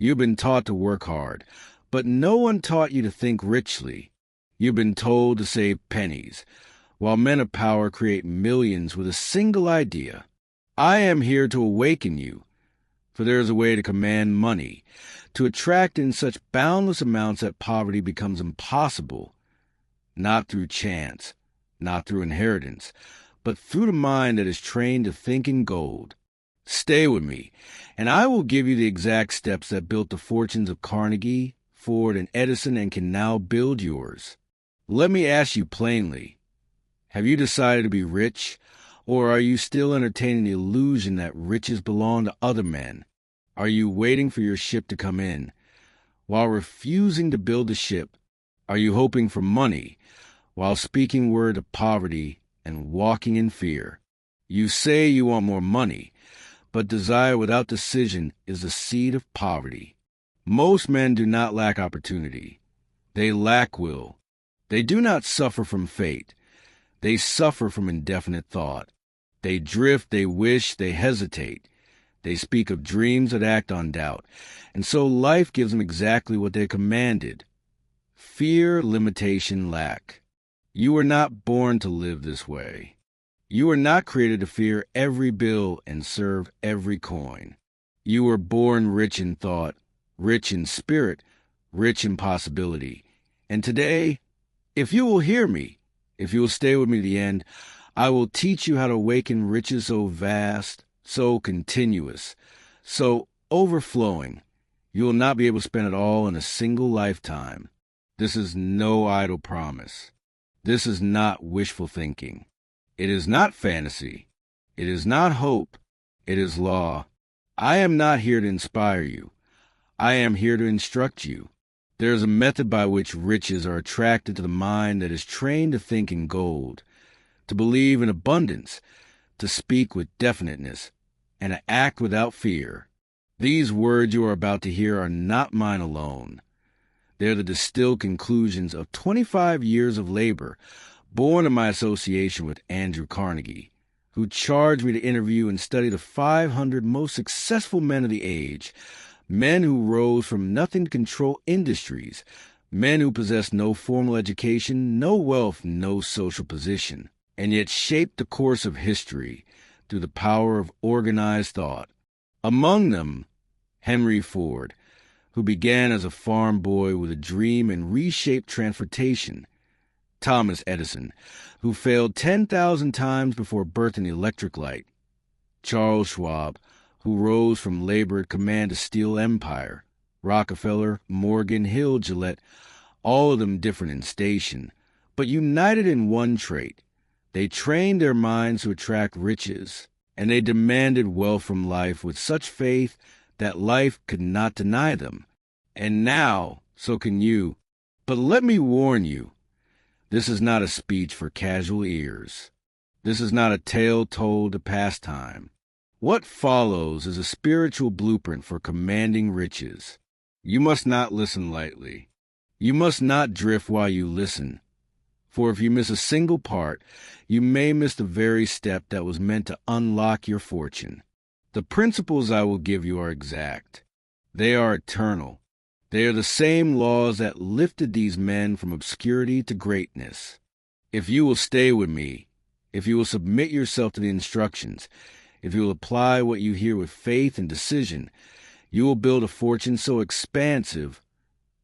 You've been taught to work hard, but no one taught you to think richly. You've been told to save pennies, while men of power create millions with a single idea. I am here to awaken you, for there is a way to command money, to attract in such boundless amounts that poverty becomes impossible, not through chance, not through inheritance, but through the mind that is trained to think in gold. Stay with me, and I will give you the exact steps that built the fortunes of Carnegie, Ford, and Edison and can now build yours. Let me ask you plainly, have you decided to be rich, or are you still entertaining the illusion that riches belong to other men? Are you waiting for your ship to come in? While refusing to build the ship, are you hoping for money, while speaking word of poverty and walking in fear? You say you want more money, but desire without decision is the seed of poverty. Most men do not lack opportunity. They lack will. They do not suffer from fate. They suffer from indefinite thought. They drift, they wish, they hesitate. They speak of dreams that act on doubt, and so life gives them exactly what they commanded. Fear, limitation, lack. You were not born to live this way. You were not created to fear every bill and serve every coin. You were born rich in thought, rich in spirit, rich in possibility. And today, if you will hear me, if you will stay with me to the end, I will teach you how to awaken riches so vast, so continuous, so overflowing, you will not be able to spend it all in a single lifetime. This is no idle promise. This is not wishful thinking. It is not fantasy. It is not hope. It is law. I am not here to inspire you. I am here to instruct you. There is a method by which riches are attracted to the mind that is trained to think in gold, to believe in abundance, to speak with definiteness, and to act without fear. These words you are about to hear are not mine alone. They are the distilled conclusions of 25 years of labor, born of my association with Andrew Carnegie, who charged me to interview and study the 500 most successful men of the age, men who rose from nothing to control industries, men who possessed no formal education, no wealth, no social position, and yet shaped the course of history through the power of organized thought. Among them, Henry Ford, who began as a farm boy with a dream and reshaped transportation. Thomas Edison, who failed 10,000 times before birthing the electric light. Charles Schwab, who rose from labor at command a steel empire. Rockefeller, Morgan, Hill, Gillette, all of them different in station, but united in one trait. They trained their minds to attract riches, and they demanded wealth from life with such faith that life could not deny them. And now, so can you. But let me warn you, this is not a speech for casual ears. This is not a tale told to pass time. What follows is a spiritual blueprint for commanding riches. You must not listen lightly. You must not drift while you listen. For if you miss a single part, you may miss the very step that was meant to unlock your fortune. The principles I will give you are exact. They are eternal. They are the same laws that lifted these men from obscurity to greatness. If you will stay with me, if you will submit yourself to the instructions, if you will apply what you hear with faith and decision, you will build a fortune so expansive,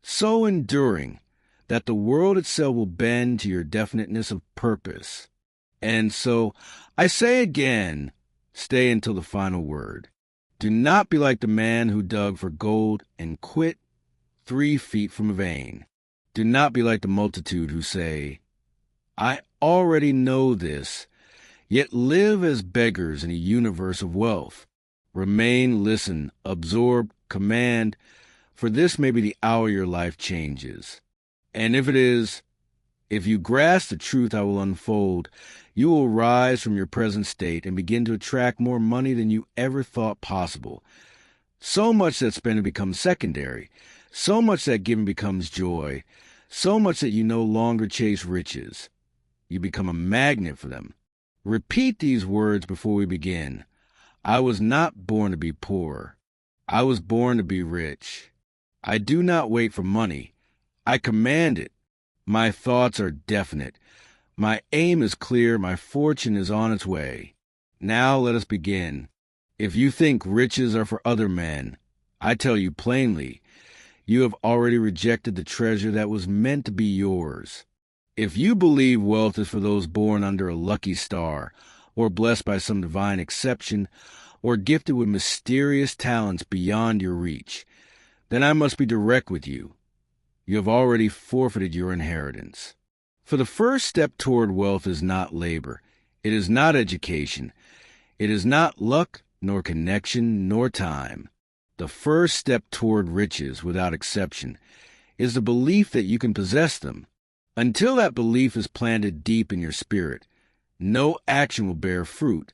so enduring, that the world itself will bend to your definiteness of purpose. And so, I say again, stay until the final word. Do not be like the man who dug for gold and quit 3 feet from a vein. Do not be like the multitude who say, I already know this, yet live as beggars in a universe of wealth. Remain, listen, absorb, command, for this may be the hour your life changes. And if it is, if you grasp the truth I will unfold, you will rise from your present state and begin to attract more money than you ever thought possible. So much that spending becomes secondary, so much that giving becomes joy, so much that you no longer chase riches. You become a magnet for them. Repeat these words before we begin. I was not born to be poor. I was born to be rich. I do not wait for money. I command it. My thoughts are definite. My aim is clear. My fortune is on its way. Now let us begin. If you think riches are for other men, I tell you plainly, you have already rejected the treasure that was meant to be yours. If you believe wealth is for those born under a lucky star, or blessed by some divine exception, or gifted with mysterious talents beyond your reach, then I must be direct with you. You have already forfeited your inheritance. For the first step toward wealth is not labor. It is not education. It is not luck, nor connection, nor time. The first step toward riches, without exception, is the belief that you can possess them. Until that belief is planted deep in your spirit, no action will bear fruit,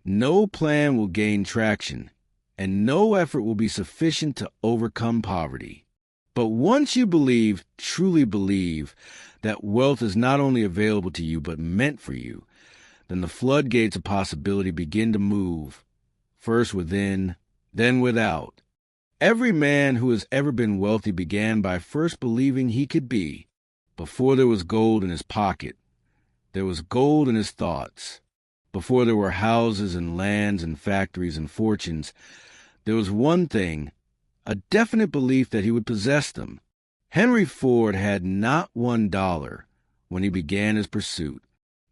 no plan will gain traction, and no effort will be sufficient to overcome poverty. But once you believe, truly believe, that wealth is not only available to you but meant for you, then the floodgates of possibility begin to move, first within, then without. Every man who has ever been wealthy began by first believing he could be. Before there was gold in his pocket, there was gold in his thoughts. Before there were houses and lands and factories and fortunes, there was one thing, a definite belief that he would possess them. Henry Ford had not $1 when he began his pursuit.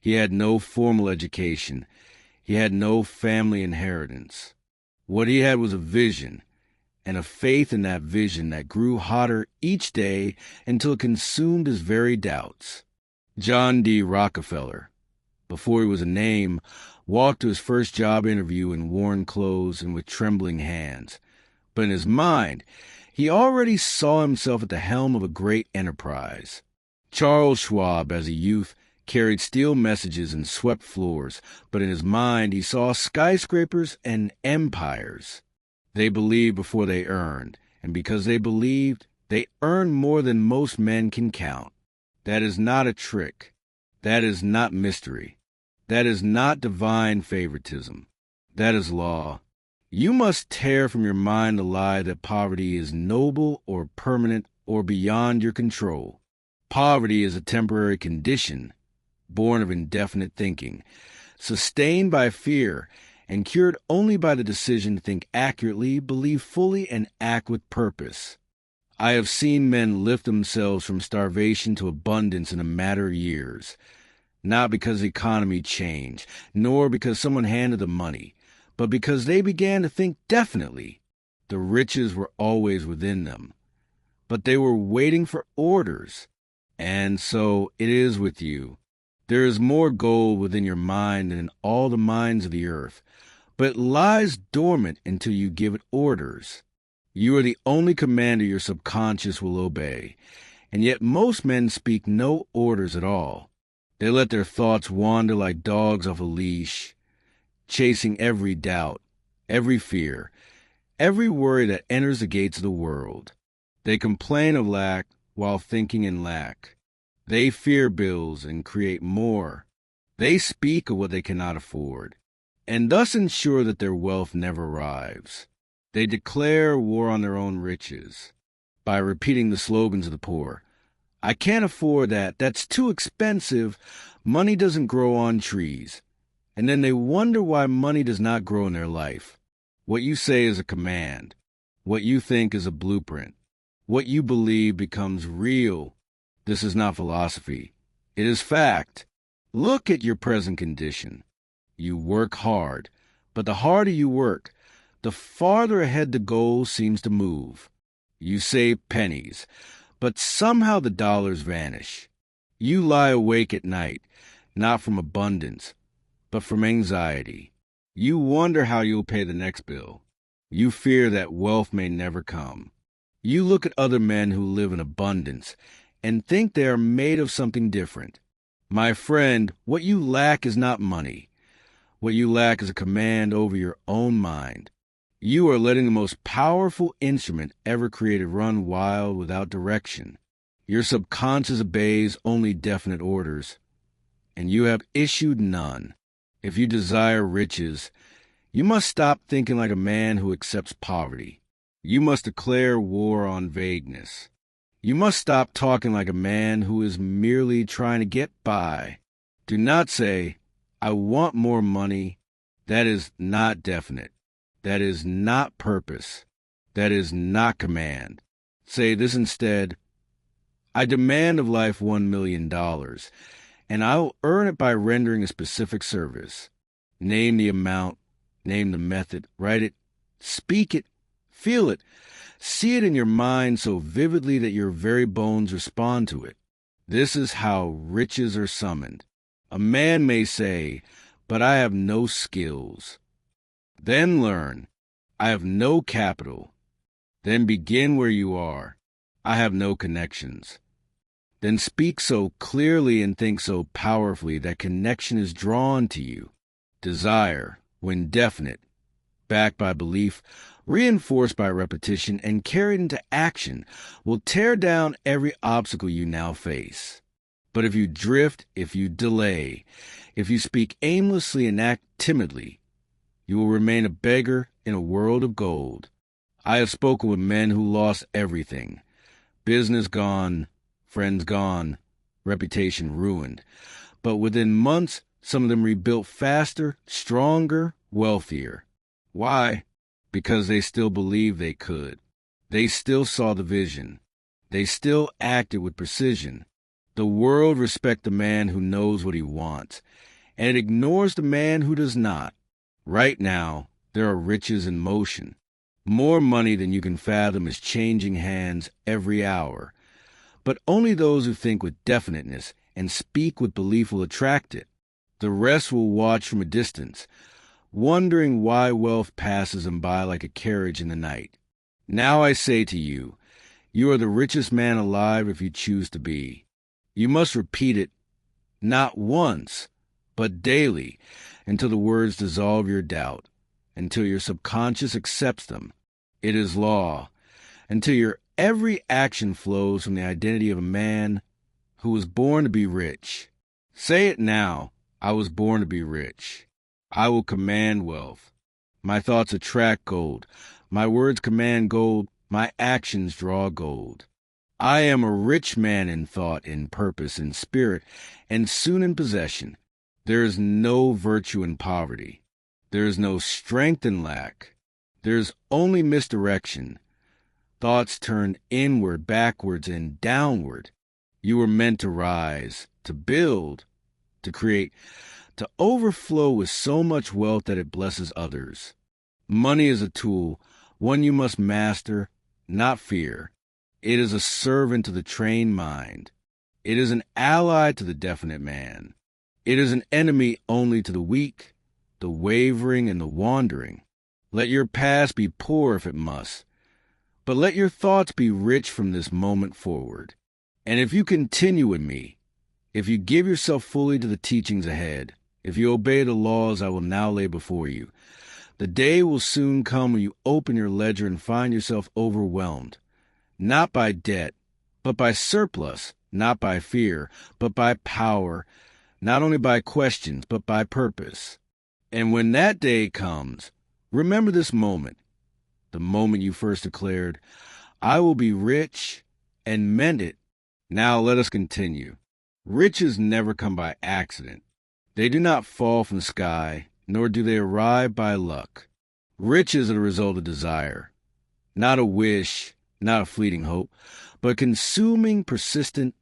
He had no formal education. He had no family inheritance. What he had was a vision, and a faith in that vision that grew hotter each day until it consumed his very doubts. John D. Rockefeller, before he was a name, walked to his first job interview in worn clothes and with trembling hands. But in his mind, he already saw himself at the helm of a great enterprise. Charles Schwab, as a youth, carried steel messages and swept floors, but in his mind he saw skyscrapers and empires. They believed before they earned, and because they believed, they earned more than most men can count. That is not a trick. That is not mystery. That is not divine favoritism. That is law. You must tear from your mind the lie that poverty is noble or permanent or beyond your control. Poverty is a temporary condition, born of indefinite thinking, sustained by fear, and cured only by the decision to think accurately, believe fully, and act with purpose. I have seen men lift themselves from starvation to abundance in a matter of years, not because the economy changed, nor because someone handed them money, but because they began to think definitely. The riches were always within them, but they were waiting for orders. And so it is with you. There is more gold within your mind than in all the mines of the earth, but it lies dormant until you give it orders. You are the only commander your subconscious will obey, and yet most men speak no orders at all. They let their thoughts wander like dogs off a leash, chasing every doubt, every fear, every worry that enters the gates of the world. They complain of lack while thinking in lack. They fear bills and create more. They speak of what they cannot afford, and thus ensure that their wealth never arrives. They declare war on their own riches by repeating the slogans of the poor. I can't afford that. That's too expensive. Money doesn't grow on trees. And then they wonder why money does not grow in their life. What you say is a command. What you think is a blueprint. What you believe becomes real. This is not philosophy. It is fact. Look at your present condition. You work hard, but the harder you work, the farther ahead the goal seems to move. You save pennies, but somehow the dollars vanish. You lie awake at night, not from abundance, but from anxiety. You wonder how you'll pay the next bill. You fear that wealth may never come. You look at other men who live in abundance and think they are made of something different. My friend, what you lack is not money. What you lack is a command over your own mind. You are letting the most powerful instrument ever created run wild without direction. Your subconscious obeys only definite orders, and you have issued none. If you desire riches, you must stop thinking like a man who accepts poverty. You must declare war on vagueness. You must stop talking like a man who is merely trying to get by. Do not say, I want more money. That is not definite. That is not purpose. That is not command. Say this instead, I demand of life $1 million, and I will earn it by rendering a specific service. Name the amount, name the method, write it, speak it, feel it, see it in your mind so vividly that your very bones respond to it. This is how riches are summoned. A man may say, but I have no skills. Then learn, I have no capital. Then begin where you are. I have no connections. Then speak so clearly and think so powerfully that connection is drawn to you. Desire, when definite, backed by belief, reinforced by repetition, and carried into action, will tear down every obstacle you now face. But if you drift, if you delay, if you speak aimlessly and act timidly, you will remain a beggar in a world of gold. I have spoken with men who lost everything. Business gone, friends gone, reputation ruined. But within months, some of them rebuilt faster, stronger, wealthier. Why? Because they still believed they could. They still saw the vision. They still acted with precision. The world respects the man who knows what he wants, and it ignores the man who does not. Right now, there are riches in motion. More money than you can fathom is changing hands every hour. But only those who think with definiteness and speak with belief will attract it. The rest will watch from a distance, wondering why wealth passes them by like a carriage in the night. Now I say to you, you are the richest man alive if you choose to be. You must repeat it, not once, but daily, until the words dissolve your doubt, until your subconscious accepts them. It is law, until your every action flows from the identity of a man who was born to be rich. Say it now, I was born to be rich. I will command wealth. My thoughts attract gold. My words command gold. My actions draw gold. I am a rich man in thought, in purpose, in spirit, and soon in possession. There is no virtue in poverty. There is no strength in lack. There is only misdirection. Thoughts turn inward, backwards, and downward. You were meant to rise, to build, to create, to overflow with so much wealth that it blesses others. Money is a tool, one you must master, not fear. It is a servant to the trained mind. It is an ally to the definite man. It is an enemy only to the weak, the wavering, and the wandering. Let your past be poor if it must, but let your thoughts be rich from this moment forward. And if you continue with me, if you give yourself fully to the teachings ahead, if you obey the laws I will now lay before you, the day will soon come when you open your ledger and find yourself overwhelmed, not by debt, but by surplus, not by fear, but by power, not only by questions, but by purpose. And when that day comes, remember this moment, the moment you first declared, I will be rich, and meant it. Now let us continue. Riches never come by accident. They do not fall from the sky, nor do they arrive by luck. Riches are the result of desire, not a wish, not a fleeting hope, but consuming, persistent,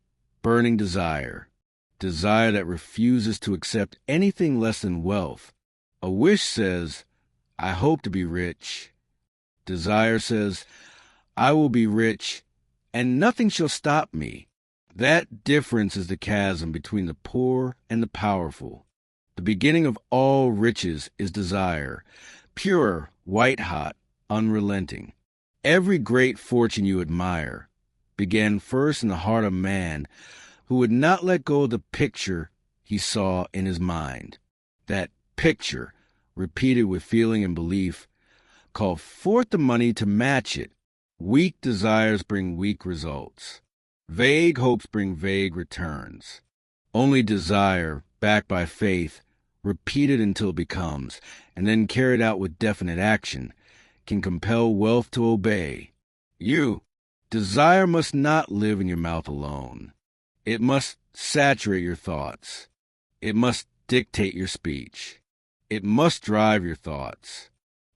burning desire. Desire that refuses to accept anything less than wealth. A wish says, I hope to be rich. Desire says, I will be rich, and nothing shall stop me. That difference is the chasm between the poor and the powerful. The beginning of all riches is desire, pure, white-hot, unrelenting. Every great fortune you admire began first in the heart of man who would not let go of the picture he saw in his mind. That picture, repeated with feeling and belief, called forth the money to match it. Weak desires bring weak results. Vague hopes bring vague returns. Only desire, backed by faith, repeated until it becomes, and then carried out with definite action, can compel wealth to obey. Desire must not live in your mouth alone. It must saturate your thoughts. It must dictate your speech. It must drive your thoughts.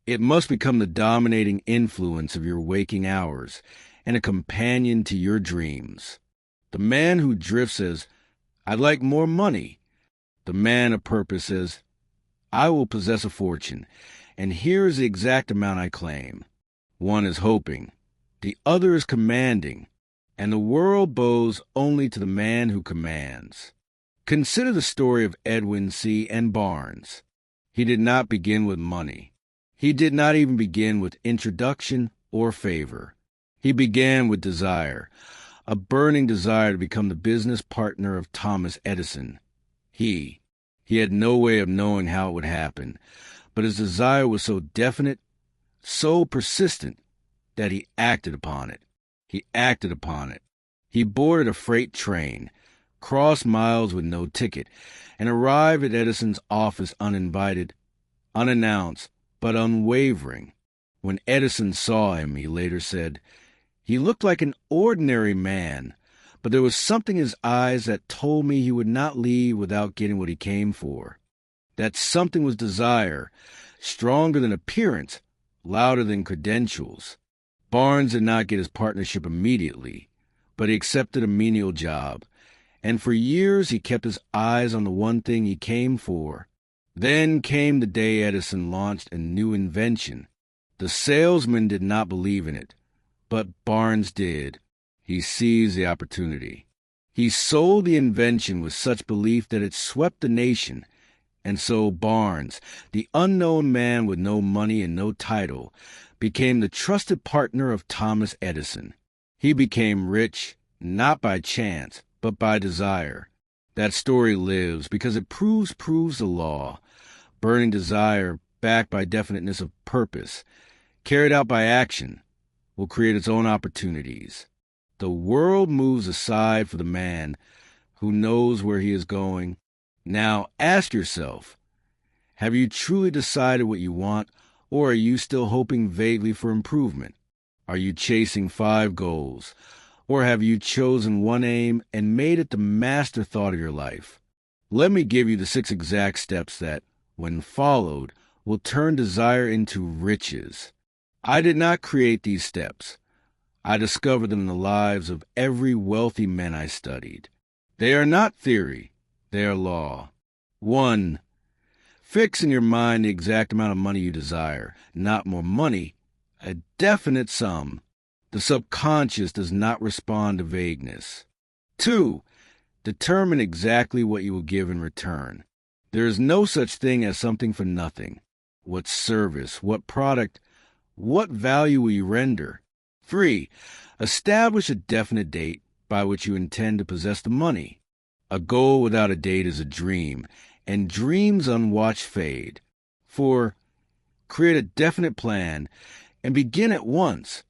It must become the dominating influence of your waking hours and a companion to your dreams. The man who drifts says, "I'd like more money." The man of purpose says, "I will possess a fortune, and here is the exact amount I claim." One is hoping, the other is commanding, and the world bows only to the man who commands. Consider the story of Edwin C. and Barnes. He did not begin with money. He did not even begin with introduction or favor. He began with desire, a burning desire to become the business partner of Thomas Edison. He had no way of knowing how it would happen, but his desire was so definite, so persistent, that he acted upon it. He acted upon it. He boarded a freight train, crossed miles with no ticket, and arrived at Edison's office uninvited, unannounced, but unwavering. When Edison saw him, he later said, "He looked like an ordinary man, but there was something in his eyes that told me he would not leave without getting what he came for." That something was desire, stronger than appearance, louder than credentials. Barnes did not get his partnership immediately, but he accepted a menial job, and for years he kept his eyes on the one thing he came for. Then came the day Edison launched a new invention. The salesman did not believe in it, but Barnes did. He seized the opportunity. He sold the invention with such belief that it swept the nation, and so Barnes, the unknown man with no money and no title, became the trusted partner of Thomas Edison. He became rich, not by chance, but by desire. That story lives because it proves the law. Burning desire, backed by definiteness of purpose, carried out by action, will create its own opportunities. The world moves aside for the man who knows where he is going. Now ask yourself, have you truly decided what you want, or are you still hoping vaguely for improvement? Are you chasing 5 goals, or have you chosen one aim and made it the master thought of your life? Let me give you the 6 exact steps that, when followed, will turn desire into riches. I did not create these steps. I discovered them in the lives of every wealthy man I studied. They are not theory. They are law. 1. Fix in your mind the exact amount of money you desire. Not more money, a definite sum. The subconscious does not respond to vagueness. 2. Determine exactly what you will give in return. There is no such thing as something for nothing. What service, what product, what value will you render? 3. Establish a definite date by which you intend to possess the money. A goal without a date is a dream, and dreams unwatched fade. 4. Create a definite plan and begin at once,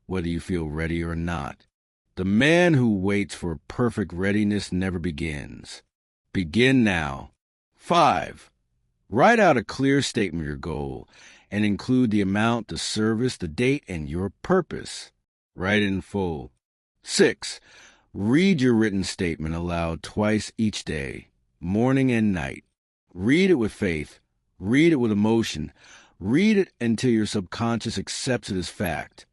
whether you feel ready or not. The man who waits for perfect readiness never begins. Begin now. 5. Write out a clear statement of your goal and include the amount, the service, the date, and your purpose. Write it in full. 6. Read your written statement aloud twice each day, morning and night. Read it with faith. Read it with emotion. Read it until your subconscious accepts it as fact.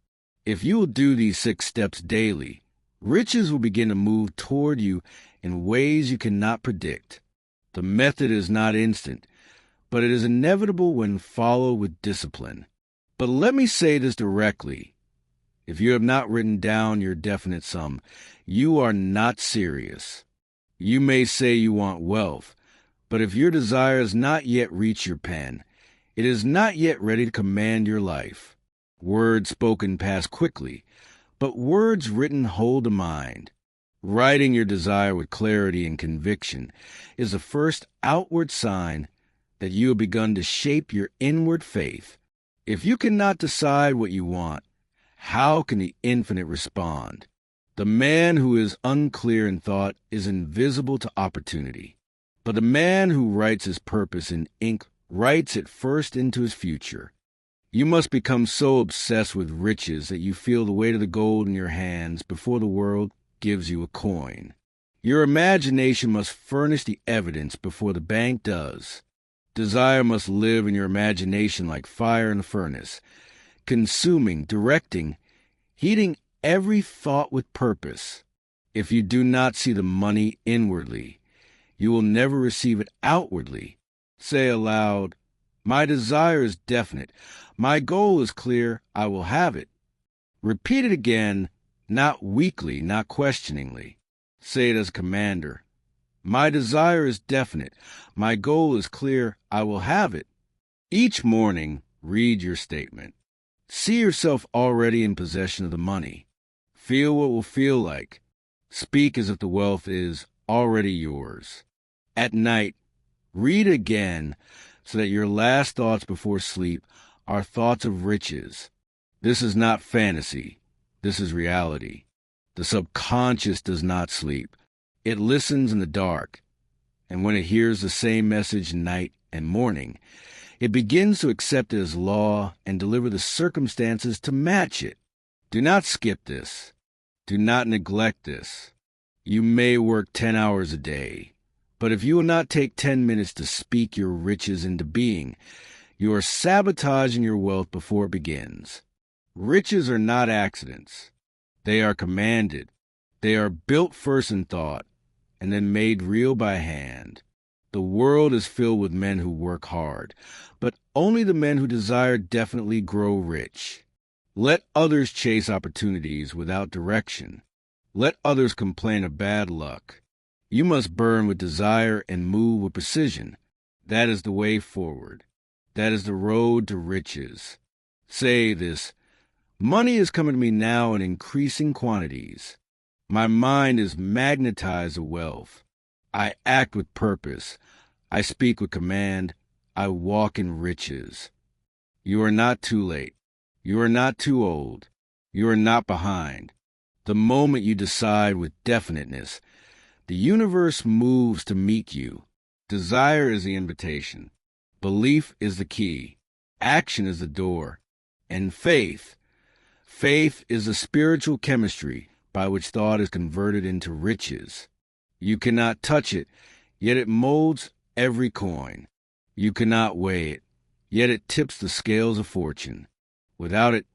If you will do these 6 steps daily, riches will begin to move toward you in ways you cannot predict. The method is not instant, but it is inevitable when followed with discipline. But let me say this directly. If you have not written down your definite sum, you are not serious. You may say you want wealth, but if your desire has not yet reached your pen, it is not yet ready to command your life. Words spoken pass quickly, but words written hold the mind. Writing your desire with clarity and conviction is the first outward sign that you have begun to shape your inward faith. If you cannot decide what you want, how can the infinite respond? The man who is unclear in thought is invisible to opportunity, but the man who writes his purpose in ink writes it first into his future. You must become so obsessed with riches that you feel the weight of the gold in your hands before the world gives you a coin. Your imagination must furnish the evidence before the bank does. Desire must live in your imagination like fire in a furnace, consuming, directing, heating every thought with purpose. If you do not see the money inwardly, you will never receive it outwardly. Say aloud, "My desire is definite. My goal is clear. I will have it." Repeat it again, not weakly, not questioningly. Say it as a commander. "My desire is definite. My goal is clear. I will have it." Each morning, read your statement. See yourself already in possession of the money. Feel what it will feel like. Speak as if the wealth is already yours. At night, read again so that your last thoughts before sleep are thoughts of riches. This is not fantasy. This is reality. The subconscious does not sleep. It listens in the dark, and when it hears the same message night and morning, it begins to accept it as law and deliver the circumstances to match it. Do not skip this. Do not neglect this. You may work 10 hours a day, but if you will not take 10 minutes to speak your riches into being, you are sabotaging your wealth before it begins. Riches are not accidents. They are commanded. They are built first in thought, and then made real by hand. The world is filled with men who work hard, but only the men who desire definitely grow rich. Let others chase opportunities without direction. Let others complain of bad luck. You must burn with desire and move with precision. That is the way forward. That is the road to riches. Say this: "Money is coming to me now in increasing quantities. My mind is magnetized with wealth. I act with purpose. I speak with command. I walk in riches." You are not too late. You are not too old. You are not behind. The moment you decide with definiteness, the universe moves to meet you. Desire is the invitation. Belief is the key. Action is the door. And faith is the spiritual chemistry by which thought is converted into riches. You cannot touch it, yet it molds every coin. You cannot weigh it, yet it tips the scales of fortune. Without it,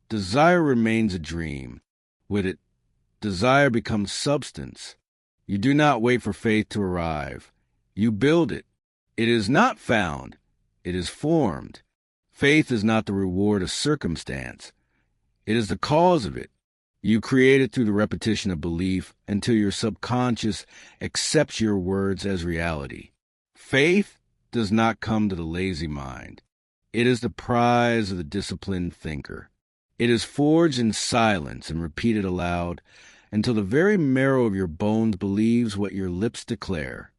desire remains a dream. With it, desire becomes substance. You do not wait for faith to arrive. You build it. It is not found. It is formed. Faith is not the reward of circumstance. It is the cause of it. You create it through the repetition of belief until your subconscious accepts your words as reality. Faith does not come to the lazy mind. It is the prize of the disciplined thinker. It is forged in silence and repeated aloud until the very marrow of your bones believes what your lips declare.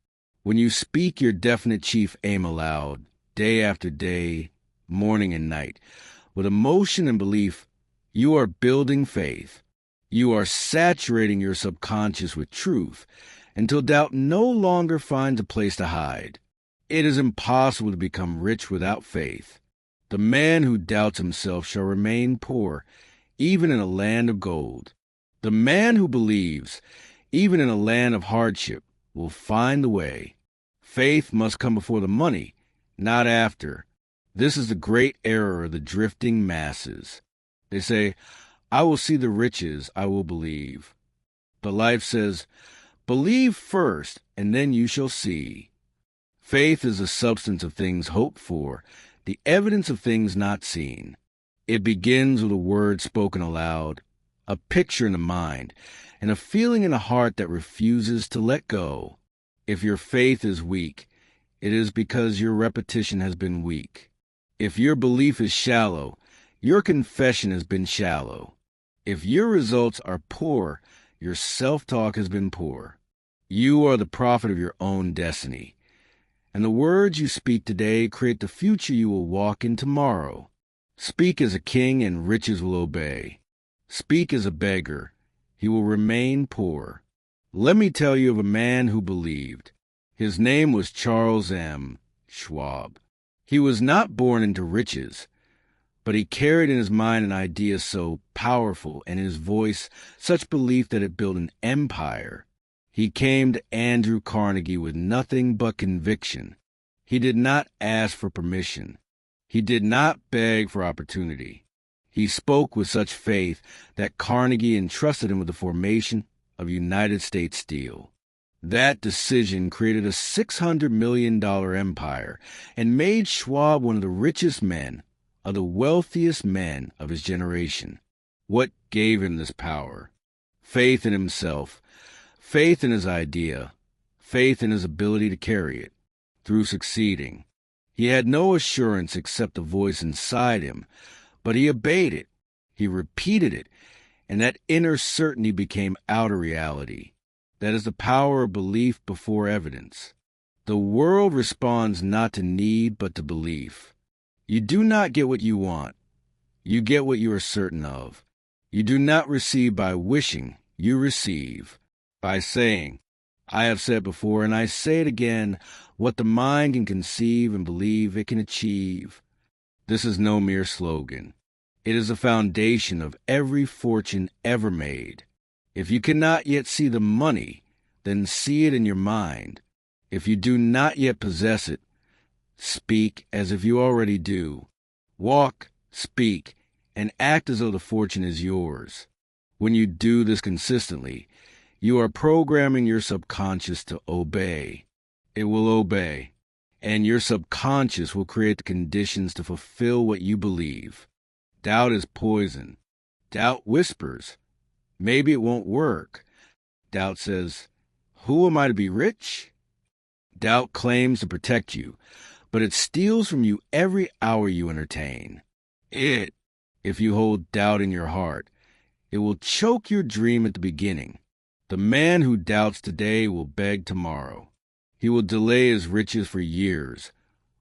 When you speak your definite chief aim aloud, day after day, morning and night, with emotion and belief, you are building faith. You are saturating your subconscious with truth until doubt no longer finds a place to hide. It is impossible to become rich without faith. The man who doubts himself shall remain poor, even in a land of gold. The man who believes, even in a land of hardship, will find the way. Faith must come before the money, not after. This is the great error of the drifting masses. They say, "I will see the riches, I will believe." But life says, "Believe first, and then you shall see." Faith is the substance of things hoped for, the evidence of things not seen. It begins with a word spoken aloud, a picture in the mind, and a feeling in the heart that refuses to let go. If your faith is weak, it is because your repetition has been weak. If your belief is shallow, your confession has been shallow. If your results are poor, your self-talk has been poor. You are the prophet of your own destiny, and the words you speak today create the future you will walk in tomorrow. Speak as a king, and riches will obey. Speak as a beggar, he will remain poor. Let me tell you of a man who believed. His name was Charles M. Schwab. He was not born into riches, But he carried in his mind an idea so powerful and in his voice such belief that it built an empire. He came to Andrew Carnegie with nothing but conviction. He did not ask for permission. He did not beg for opportunity. He spoke with such faith that Carnegie entrusted him with the formation of United States Steel. That decision created a $600 million empire and made Schwab one of the richest men, of the wealthiest men of his generation. What gave him this power? Faith in himself, faith in his idea, faith in his ability to carry it through succeeding. He had no assurance except the voice inside him, but he obeyed it. He repeated it, and that inner certainty became outer reality. That is the power of belief before evidence. The world responds not to need, but to belief. You do not get what you want. You get what you are certain of. You do not receive by wishing. You receive by saying. I have said before, and I say it again, what the mind can conceive and believe it can achieve. This is no mere slogan. It is the foundation of every fortune ever made. If you cannot yet see the money, then see it in your mind. If you do not yet possess it, speak as if you already do. Walk, speak, and act as though the fortune is yours. When you do this consistently, you are programming your subconscious to obey. It will obey, and your subconscious will create the conditions to fulfill what you believe. Doubt is poison. Doubt whispers, maybe it won't work. Doubt says, who am I to be rich? Doubt claims to protect you, but it steals from you every hour you entertain. If you hold doubt in your heart, it will choke your dream at the beginning. The man who doubts today will beg tomorrow. He will delay his riches for years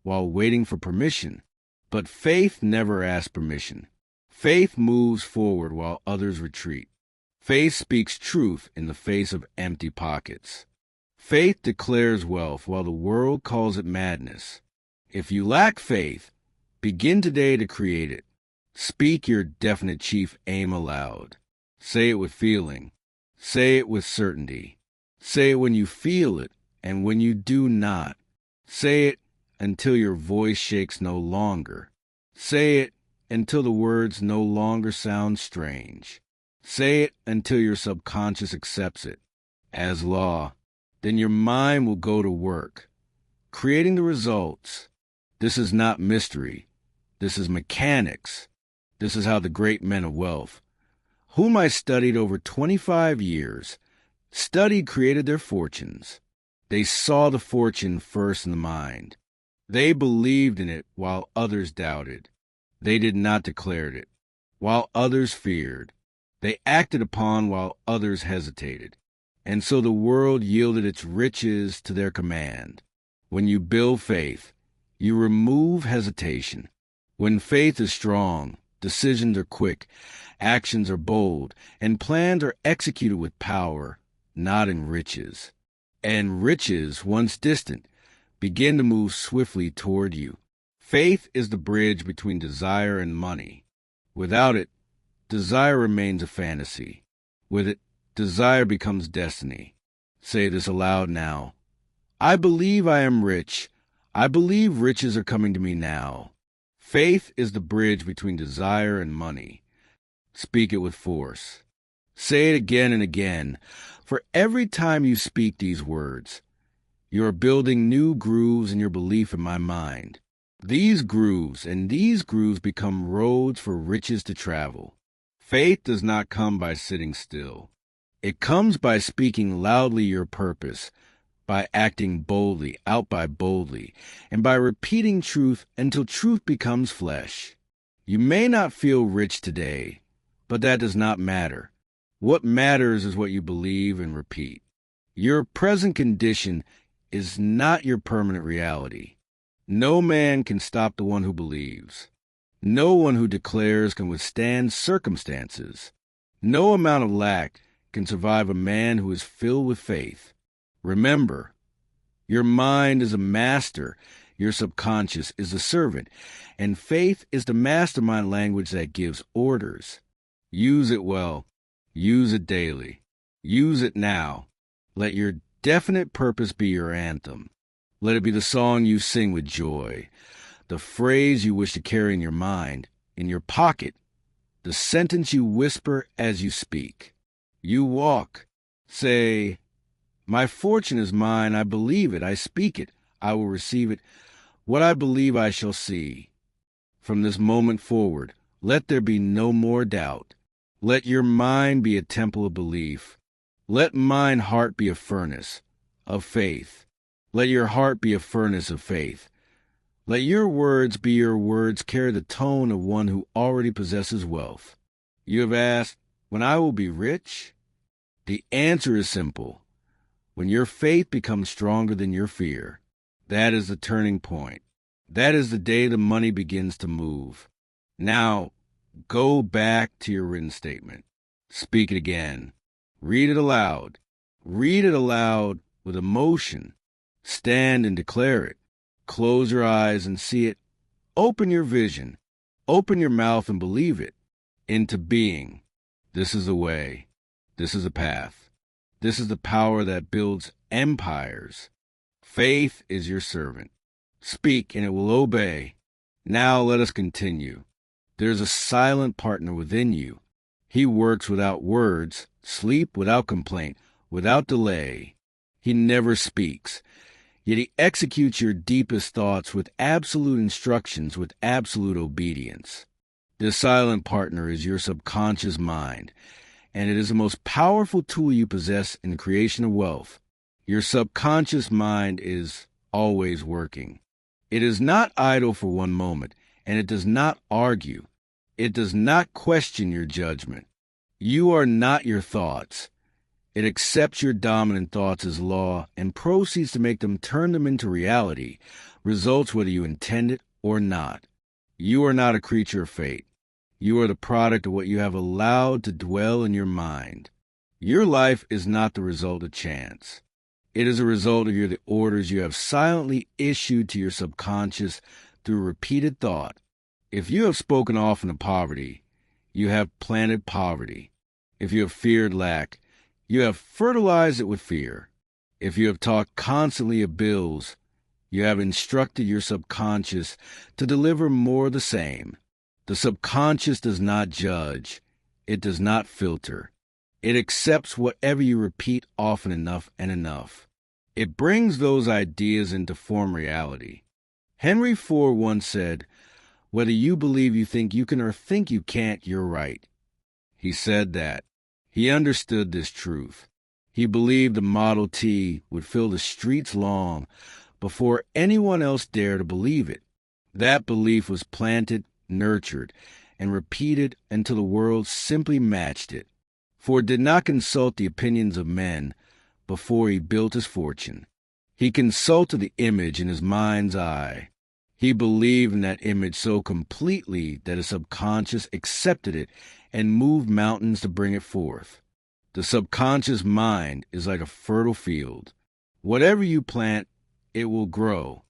while waiting for permission. But faith never asks permission. Faith moves forward while others retreat. Faith speaks truth in the face of empty pockets. Faith declares wealth while the world calls it madness. If you lack faith, begin today to create it. Speak your definite chief aim aloud. Say it with feeling. Say it with certainty. Say it when you feel it and when you do not. Say it until your voice shakes no longer. Say it until the words no longer sound strange. Say it until your subconscious accepts it as law. Then your mind will go to work, creating the results. This is not mystery. This is mechanics. This is how the great men of wealth, whom I studied over 25 years, created their fortunes. They saw the fortune first in the mind. They believed in it while others doubted. They did not declare it, while others feared. They acted upon while others hesitated. And so the world yielded its riches to their command. When you build faith, you remove hesitation. When faith is strong, decisions are quick, actions are bold, and plans are executed with power, not in riches. And riches, once distant, begin to move swiftly toward you. Faith is the bridge between desire and money. Without it, desire remains a fantasy. With it, desire becomes destiny. Say this aloud now. I believe I am rich. I believe riches are coming to me now. Faith is the bridge between desire and money. Speak it with force. Say it again and again, for every time you speak these words, you are building new grooves in your belief in my mind. These grooves become roads for riches to travel. Faith does not come by sitting still. It comes by speaking loudly your purpose, by acting boldly, and by repeating truth until truth becomes flesh. You may not feel rich today, but that does not matter. What matters is what you believe and repeat. Your present condition is not your permanent reality. No man can stop the one who believes. No one who declares can withstand circumstances. No amount of lack can survive a man who is filled with faith. Remember, your mind is a master. Your subconscious is the servant, and faith is the mastermind language that gives orders. Use it well. Use it daily. Use it now. Let your definite purpose be your anthem. Let it be the song you sing with joy, the phrase you wish to carry in your mind, in your pocket, the sentence you whisper as you speak. You walk. Say, "My fortune is mine. I believe it. I speak it. I will receive it. What I believe I shall see." From this moment forward, let there be no more doubt. Let your mind be a temple of belief. Let mine heart be a furnace of faith. Let your heart be a furnace of faith. Let your words be your words carry the tone of one who already possesses wealth. You have asked, "When I will be rich?" The answer is simple. When your faith becomes stronger than your fear. That is the turning point. That is the day the money begins to move. Now, go back to your written statement. Speak it again. Read it aloud. Read it aloud with emotion. Stand and declare it. Close your eyes and see it. Open your vision. Open your mouth and believe it into being. This is the way. This is the path. This is the power that builds empires. Faith is your servant. Speak and it will obey. Now let us continue. There's a silent partner within you. He works without words, sleep without complaint, without delay. He never speaks, yet he executes your deepest thoughts with absolute instructions, with absolute obedience. This silent partner is your subconscious mind, and it is the most powerful tool you possess in the creation of wealth. Your subconscious mind is always working. It is not idle for one moment, and it does not argue. It does not question your judgment. You are not your thoughts. It accepts your dominant thoughts as law and proceeds to make them turn them into reality, results whether you intend it or not. You are not a creature of fate. You are the product of what you have allowed to dwell in your mind. Your life is not the result of chance. It is a result of the orders you have silently issued to your subconscious through repeated thought. If you have spoken often of poverty, you have planted poverty. If you have feared lack, you have fertilized it with fear. If you have talked constantly of bills, you have instructed your subconscious to deliver more of the same. The subconscious does not judge. It does not filter. It accepts whatever you repeat often enough and enough. It brings those ideas into form reality. Henry Ford once said, "Whether you believe you think you can or think you can't, you're right." He said that. He understood this truth. He believed the Model T would fill the streets long before anyone else dared to believe it. That belief was planted, nurtured, and repeated until the world simply matched it. Ford did not consult the opinions of men before he built his fortune. He consulted the image in his mind's eye. He believed in that image so completely that his subconscious accepted it and moved mountains to bring it forth. The subconscious mind is like a fertile field. Whatever you plant, it will grow.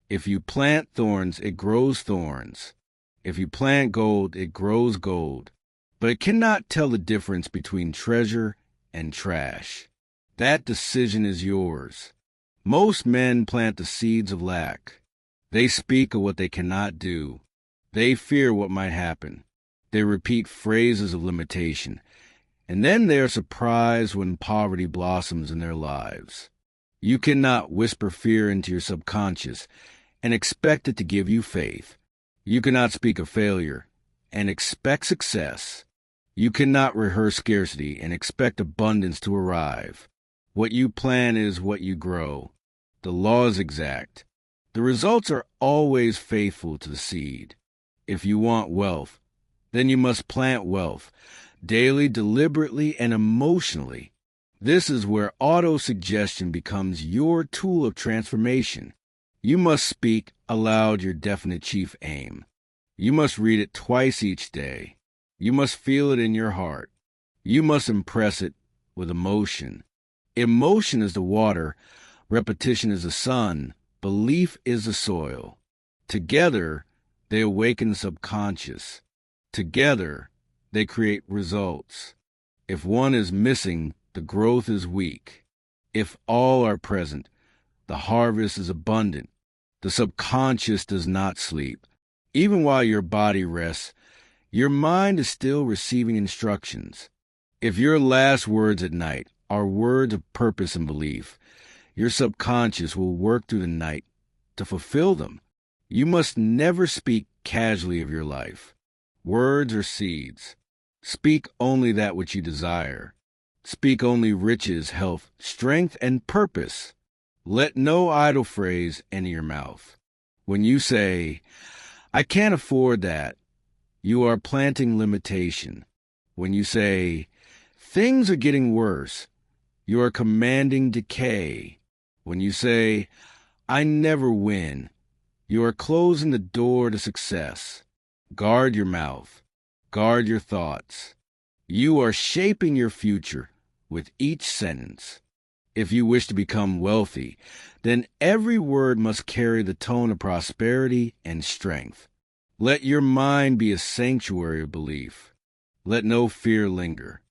If you plant thorns, it grows thorns. If you plant gold, it grows gold. But it cannot tell the difference between treasure and trash. That decision is yours. Most men plant the seeds of lack. They speak of what they cannot do. They fear what might happen. They repeat phrases of limitation. And then they are surprised when poverty blossoms in their lives. You cannot whisper fear into your subconscious and expect it to give you faith. You cannot speak of failure and expect success. You cannot rehearse scarcity and expect abundance to arrive. What you plant is what you grow. The law is exact. The results are always faithful to the seed. If you want wealth, then you must plant wealth, daily, deliberately, and emotionally. This is where autosuggestion becomes your tool of transformation. You must speak aloud your definite chief aim. You must read it twice each day. You must feel it in your heart. You must impress it with emotion. Emotion is the water, repetition is the sun, belief is the soil. Together, they awaken the subconscious. Together, they create results. If one is missing, the growth is weak. If all are present, the harvest is abundant. The subconscious does not sleep. Even while your body rests, your mind is still receiving instructions. If your last words at night are words of purpose and belief, your subconscious will work through the night to fulfill them. You must never speak casually of your life. Words are seeds. Speak only that which you desire. Speak only riches, health, strength, and purpose. Let no idle phrase enter your mouth. When you say, "I can't afford that," you are planting limitation. When you say, "Things are getting worse," you are commanding decay. When you say, "I never win," you are closing the door to success. Guard your mouth. Guard your thoughts. You are shaping your future with each sentence. If you wish to become wealthy, then every word must carry the tone of prosperity and strength. Let your mind be a sanctuary of belief. Let no fear linger.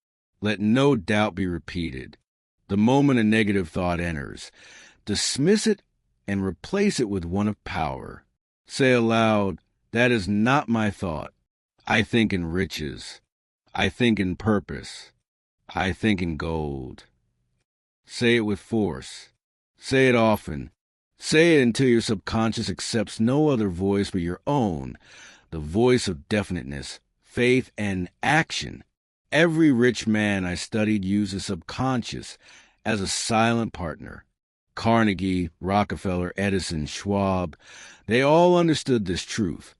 Let no doubt be repeated. The moment a negative thought enters, dismiss it and replace it with one of power. Say aloud, "That is not my thought. I think in riches. I think in purpose. I think in gold." Say it with force. Say it often. Say it until your subconscious accepts no other voice but your own, the voice of definiteness, faith, and action. Every rich man I studied used the subconscious as a silent partner. Carnegie, Rockefeller, Edison, Schwab, they all understood this truth.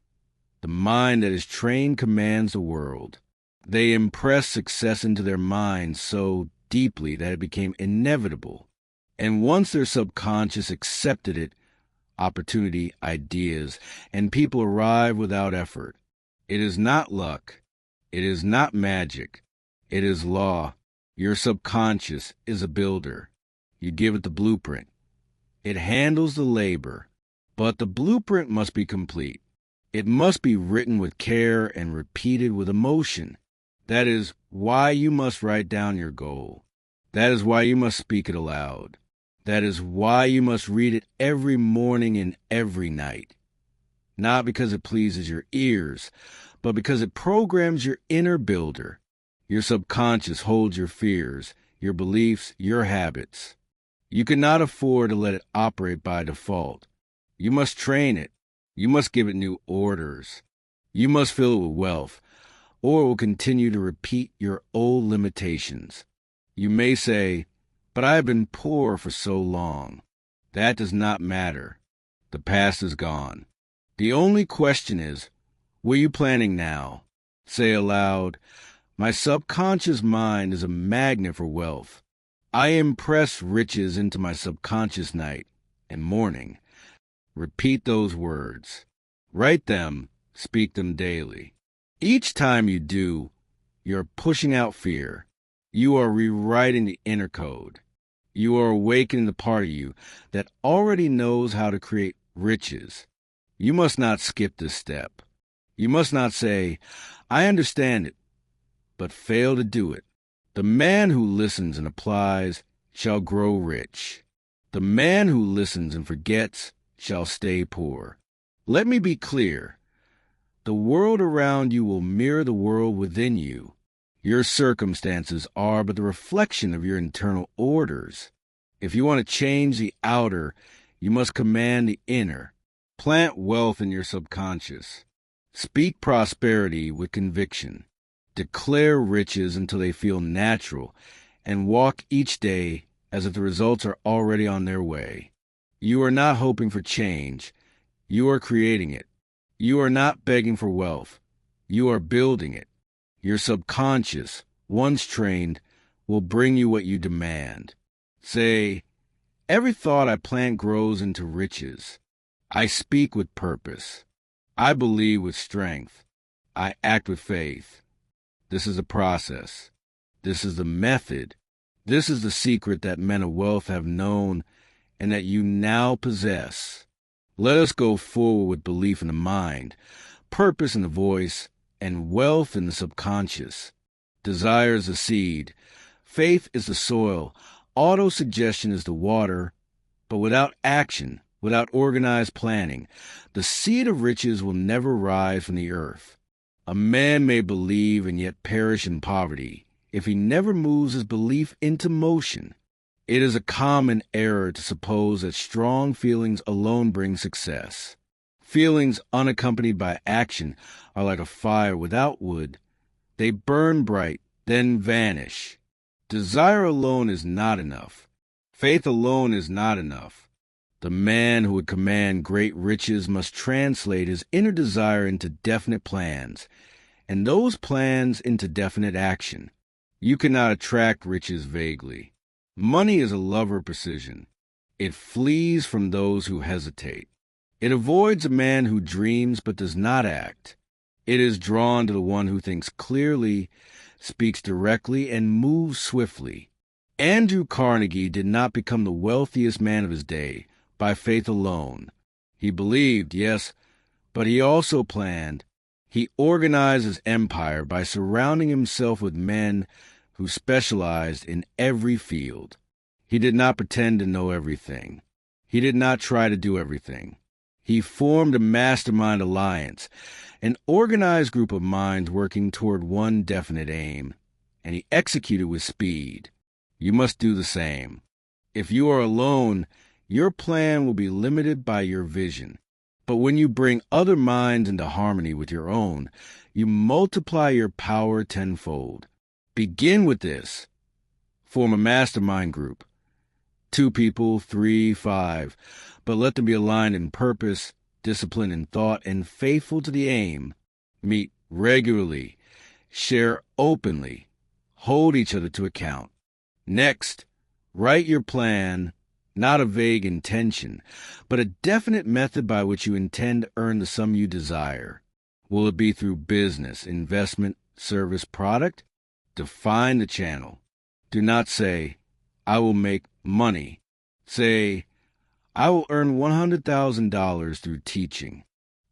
The mind that is trained commands the world. They impressed success into their minds so deeply that it became inevitable. And once their subconscious accepted it, opportunity, ideas, and people arrive without effort. It is not luck. It is not magic. It is law. Your subconscious is a builder. You give it the blueprint. It handles the labor, but the blueprint must be complete. It must be written with care and repeated with emotion. That is why you must write down your goal. That is why you must speak it aloud. That is why you must read it every morning and every night. Not because it pleases your ears, but because it programs your inner builder. Your subconscious holds your fears, your beliefs, your habits. You cannot afford to let it operate by default. You must train it. You must give it new orders. You must fill it with wealth, or it will continue to repeat your old limitations. You may say, "But I have been poor for so long." That does not matter. The past is gone. The only question is, what are you planning now? Say aloud, "My subconscious mind is a magnet for wealth. I impress riches into my subconscious night and morning." Repeat those words. Write them, speak them daily. Each time you do, you're pushing out fear. You are rewriting the inner code. You are awakening the part of you that already knows how to create riches. You must not skip this step. You must not say, "I understand it," but fail to do it. The man who listens and applies shall grow rich. The man who listens and forgets shall stay poor. Let me be clear. The world around you will mirror the world within you. Your circumstances are but the reflection of your internal orders. If you want to change the outer, you must command the inner. Plant wealth in your subconscious. Speak prosperity with conviction. Declare riches until they feel natural, and walk each day as if the results are already on their way. You are not hoping for change. You are creating it. You are not begging for wealth. You are building it. Your subconscious, once trained, will bring you what you demand. Say, "Every thought I plant grows into riches. I speak with purpose. I believe with strength. I act with faith." This is a process. This is the method. This is the secret that men of wealth have known and that you now possess. Let us go forward with belief in the mind, purpose in the voice, and wealth in the subconscious. Desire is the seed, faith is the soil, autosuggestion is the water, but without action, without organized planning, the seed of riches will never rise from the earth. A man may believe and yet perish in poverty if he never moves his belief into motion. It is a common error to suppose that strong feelings alone bring success. Feelings unaccompanied by action are like a fire without wood. They burn bright, then vanish. Desire alone is not enough. Faith alone is not enough. The man who would command great riches must translate his inner desire into definite plans, and those plans into definite action. You cannot attract riches vaguely. Money is a lover of precision. It flees from those who hesitate. It avoids a man who dreams but does not act. It is drawn to the one who thinks clearly, speaks directly, and moves swiftly. Andrew Carnegie did not become the wealthiest man of his day by faith alone. He believed, yes, but he also planned. He organized his empire by surrounding himself with men who specialized in every field. He did not pretend to know everything. He did not try to do everything. He formed a mastermind alliance, an organized group of minds working toward one definite aim, and he executed with speed. You must do the same. If you are alone, your plan will be limited by your vision. But when you bring other minds into harmony with your own, you multiply your power tenfold. Begin with this. Form a mastermind group. 2 people, 3, 5, but let them be aligned in purpose, discipline in thought, and faithful to the aim. Meet regularly, share openly, hold each other to account. Next, write your plan, not a vague intention, but a definite method by which you intend to earn the sum you desire. Will it be through business, investment, service, product? Define the channel. Do not say, I will make money. Say, I will earn $100,000 through teaching.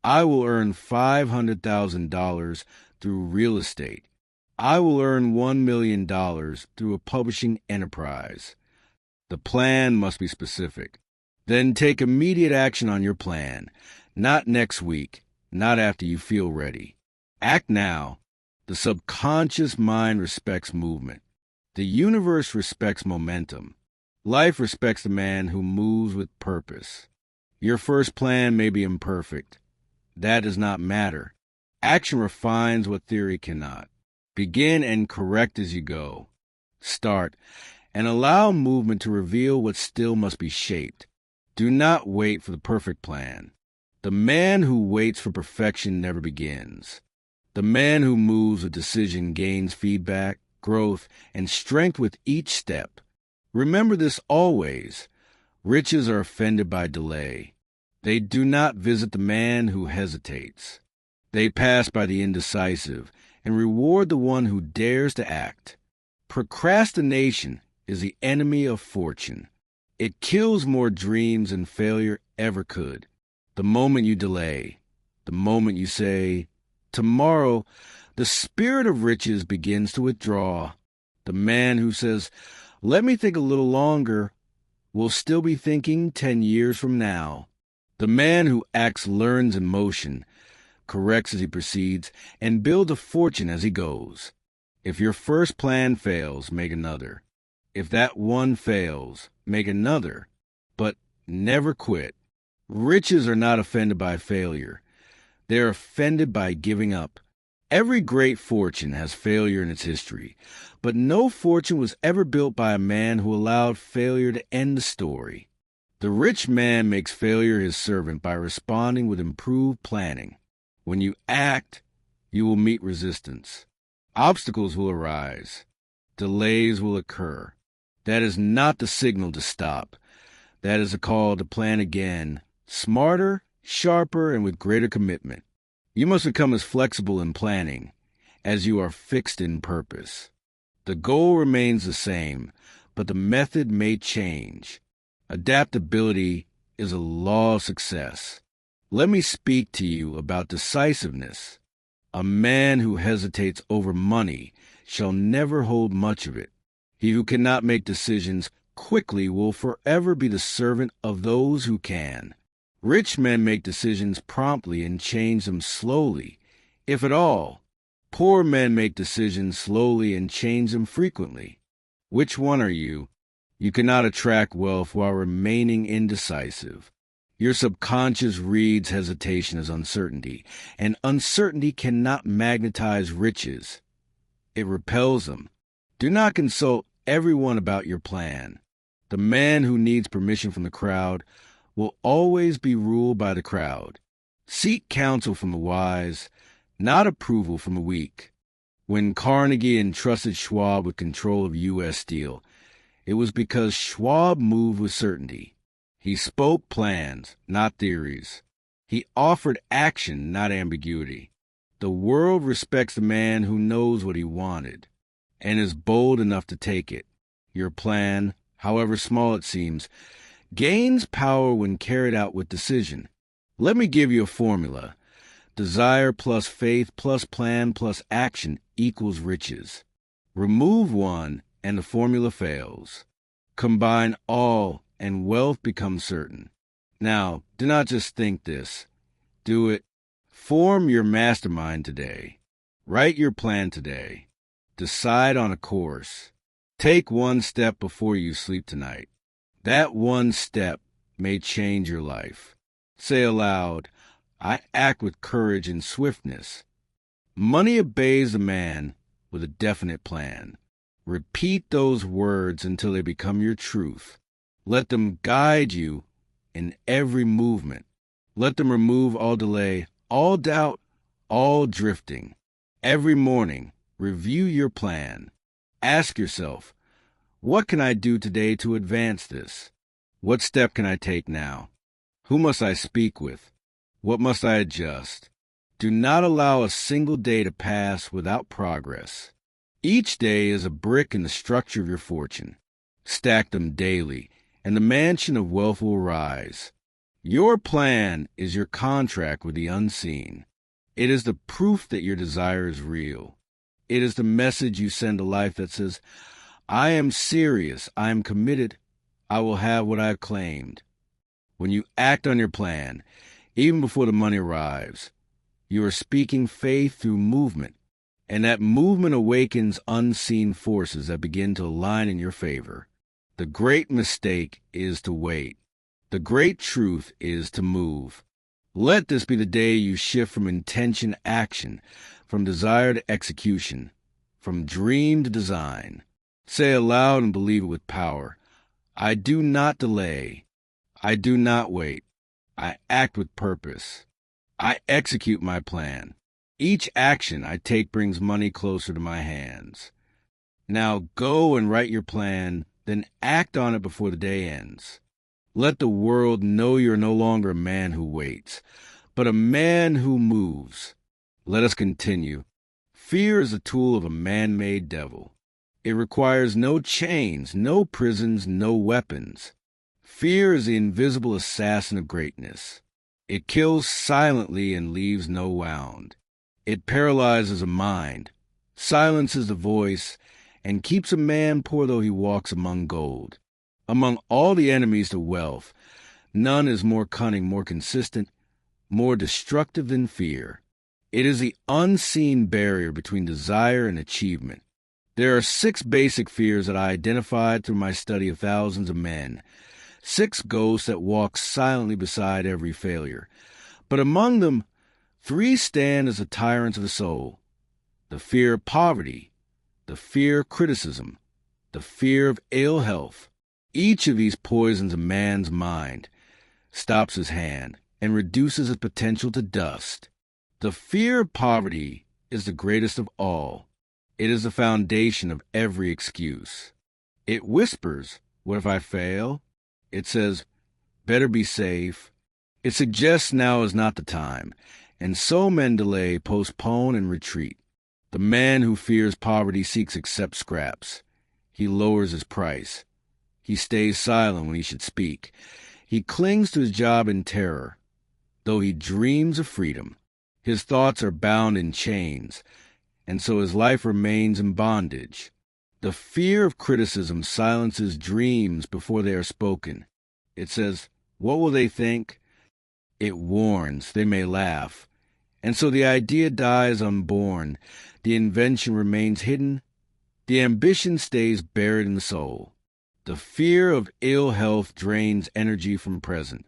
I will earn $500,000 through real estate. I will earn $1 million through a publishing enterprise. The plan must be specific. Then take immediate action on your plan, not next week, not after you feel ready. Act now. The subconscious mind respects movement. The universe respects momentum. Life respects the man who moves with purpose. Your first plan may be imperfect. That does not matter. Action refines what theory cannot. Begin and correct as you go. Start and allow movement to reveal what still must be shaped. Do not wait for the perfect plan. The man who waits for perfection never begins. The man who moves with decision gains feedback, growth, and strength with each step. Remember this always. Riches are offended by delay. They do not visit the man who hesitates. They pass by the indecisive and reward the one who dares to act. Procrastination is the enemy of fortune. It kills more dreams than failure ever could. The moment you delay, the moment you say, tomorrow, the spirit of riches begins to withdraw. The man who says, let me think a little longer, will still be thinking 10 years from now. The man who acts learns in motion, corrects as he proceeds, and builds a fortune as he goes. If your first plan fails, make another. If that one fails, make another. But never quit. Riches are not offended by failure. They are offended by giving up. Every great fortune has failure in its history, but no fortune was ever built by a man who allowed failure to end the story. The rich man makes failure his servant by responding with improved planning. When you act, you will meet resistance. Obstacles will arise. Delays will occur. That is not the signal to stop. That is a call to plan again, smarter, sharper, and with greater commitment. You must become as flexible in planning as you are fixed in purpose. The goal remains the same, but the method may change. Adaptability is a law of success. Let me speak to you about decisiveness. A man who hesitates over money shall never hold much of it. He who cannot make decisions quickly will forever be the servant of those who can. Rich men make decisions promptly and change them slowly, if at all. Poor men make decisions slowly and change them frequently. Which one are you? You cannot attract wealth while remaining indecisive. Your subconscious reads hesitation as uncertainty, and uncertainty cannot magnetize riches. It repels them. Do not consult everyone about your plan. The man who needs permission from the crowd will always be ruled by the crowd. Seek counsel from the wise, not approval from the weak. When Carnegie entrusted Schwab with control of U.S. Steel, it was because Schwab moved with certainty. He spoke plans, not theories. He offered action, not ambiguity. The world respects the man who knows what he wanted and is bold enough to take it. Your plan, however small it seems, gains power when carried out with decision. Let me give you a formula. Desire plus faith plus plan plus action equals riches. Remove one and the formula fails. Combine all and wealth becomes certain. Now, do not just think this. Do it. Form your mastermind today. Write your plan today. Decide on a course. Take one step before you sleep tonight. That one step may change your life. Say aloud, I act with courage and swiftness. Money obeys a man with a definite plan. Repeat those words until they become your truth. Let them guide you in every movement. Let them remove all delay, all doubt, all drifting. Every morning, review your plan. Ask yourself, what can I do today to advance this? What step can I take now? Who must I speak with? What must I adjust? Do not allow a single day to pass without progress. Each day is a brick in the structure of your fortune. Stack them daily, and the mansion of wealth will rise. Your plan is your contract with the unseen. It is the proof that your desire is real. It is the message you send to life that says, I am serious, I am committed, I will have what I have claimed. When you act on your plan, even before the money arrives, you are speaking faith through movement, and that movement awakens unseen forces that begin to align in your favor. The great mistake is to wait. The great truth is to move. Let this be the day you shift from intention to action, from desire to execution, from dream to design. Say aloud and believe it with power. I do not delay. I do not wait. I act with purpose. I execute my plan. Each action I take brings money closer to my hands. Now go and write your plan, then act on it before the day ends. Let the world know you're no longer a man who waits, but a man who moves. Let us continue. Fear is a tool of a man-made devil. It requires no chains, no prisons, no weapons. Fear is the invisible assassin of greatness. It kills silently and leaves no wound. It paralyzes a mind, silences the voice, and keeps a man poor though he walks among gold. Among all the enemies to wealth, none is more cunning, more consistent, more destructive than fear. It is the unseen barrier between desire and achievement. There are 6 basic fears that I identified through my study of thousands of men, 6 ghosts that walk silently beside every failure. But among them, 3 stand as the tyrants of the soul: the fear of poverty, the fear of criticism, the fear of ill health. Each of these poisons a man's mind, stops his hand, and reduces his potential to dust. The fear of poverty is the greatest of all. It is the foundation of every excuse. It whispers, what if I fail? It says, better be safe. It suggests now is not the time, and so men delay, postpone, and retreat. The man who fears poverty seeks except scraps. He lowers his price. He stays silent when he should speak. He clings to his job in terror, though he dreams of freedom. His thoughts are bound in chains, and so his life remains in bondage. The fear of criticism silences dreams before they are spoken. It says, "What will they think?" It warns, "They may laugh." And so the idea dies unborn, the invention remains hidden, the ambition stays buried in the soul. The fear of ill health drains energy from present.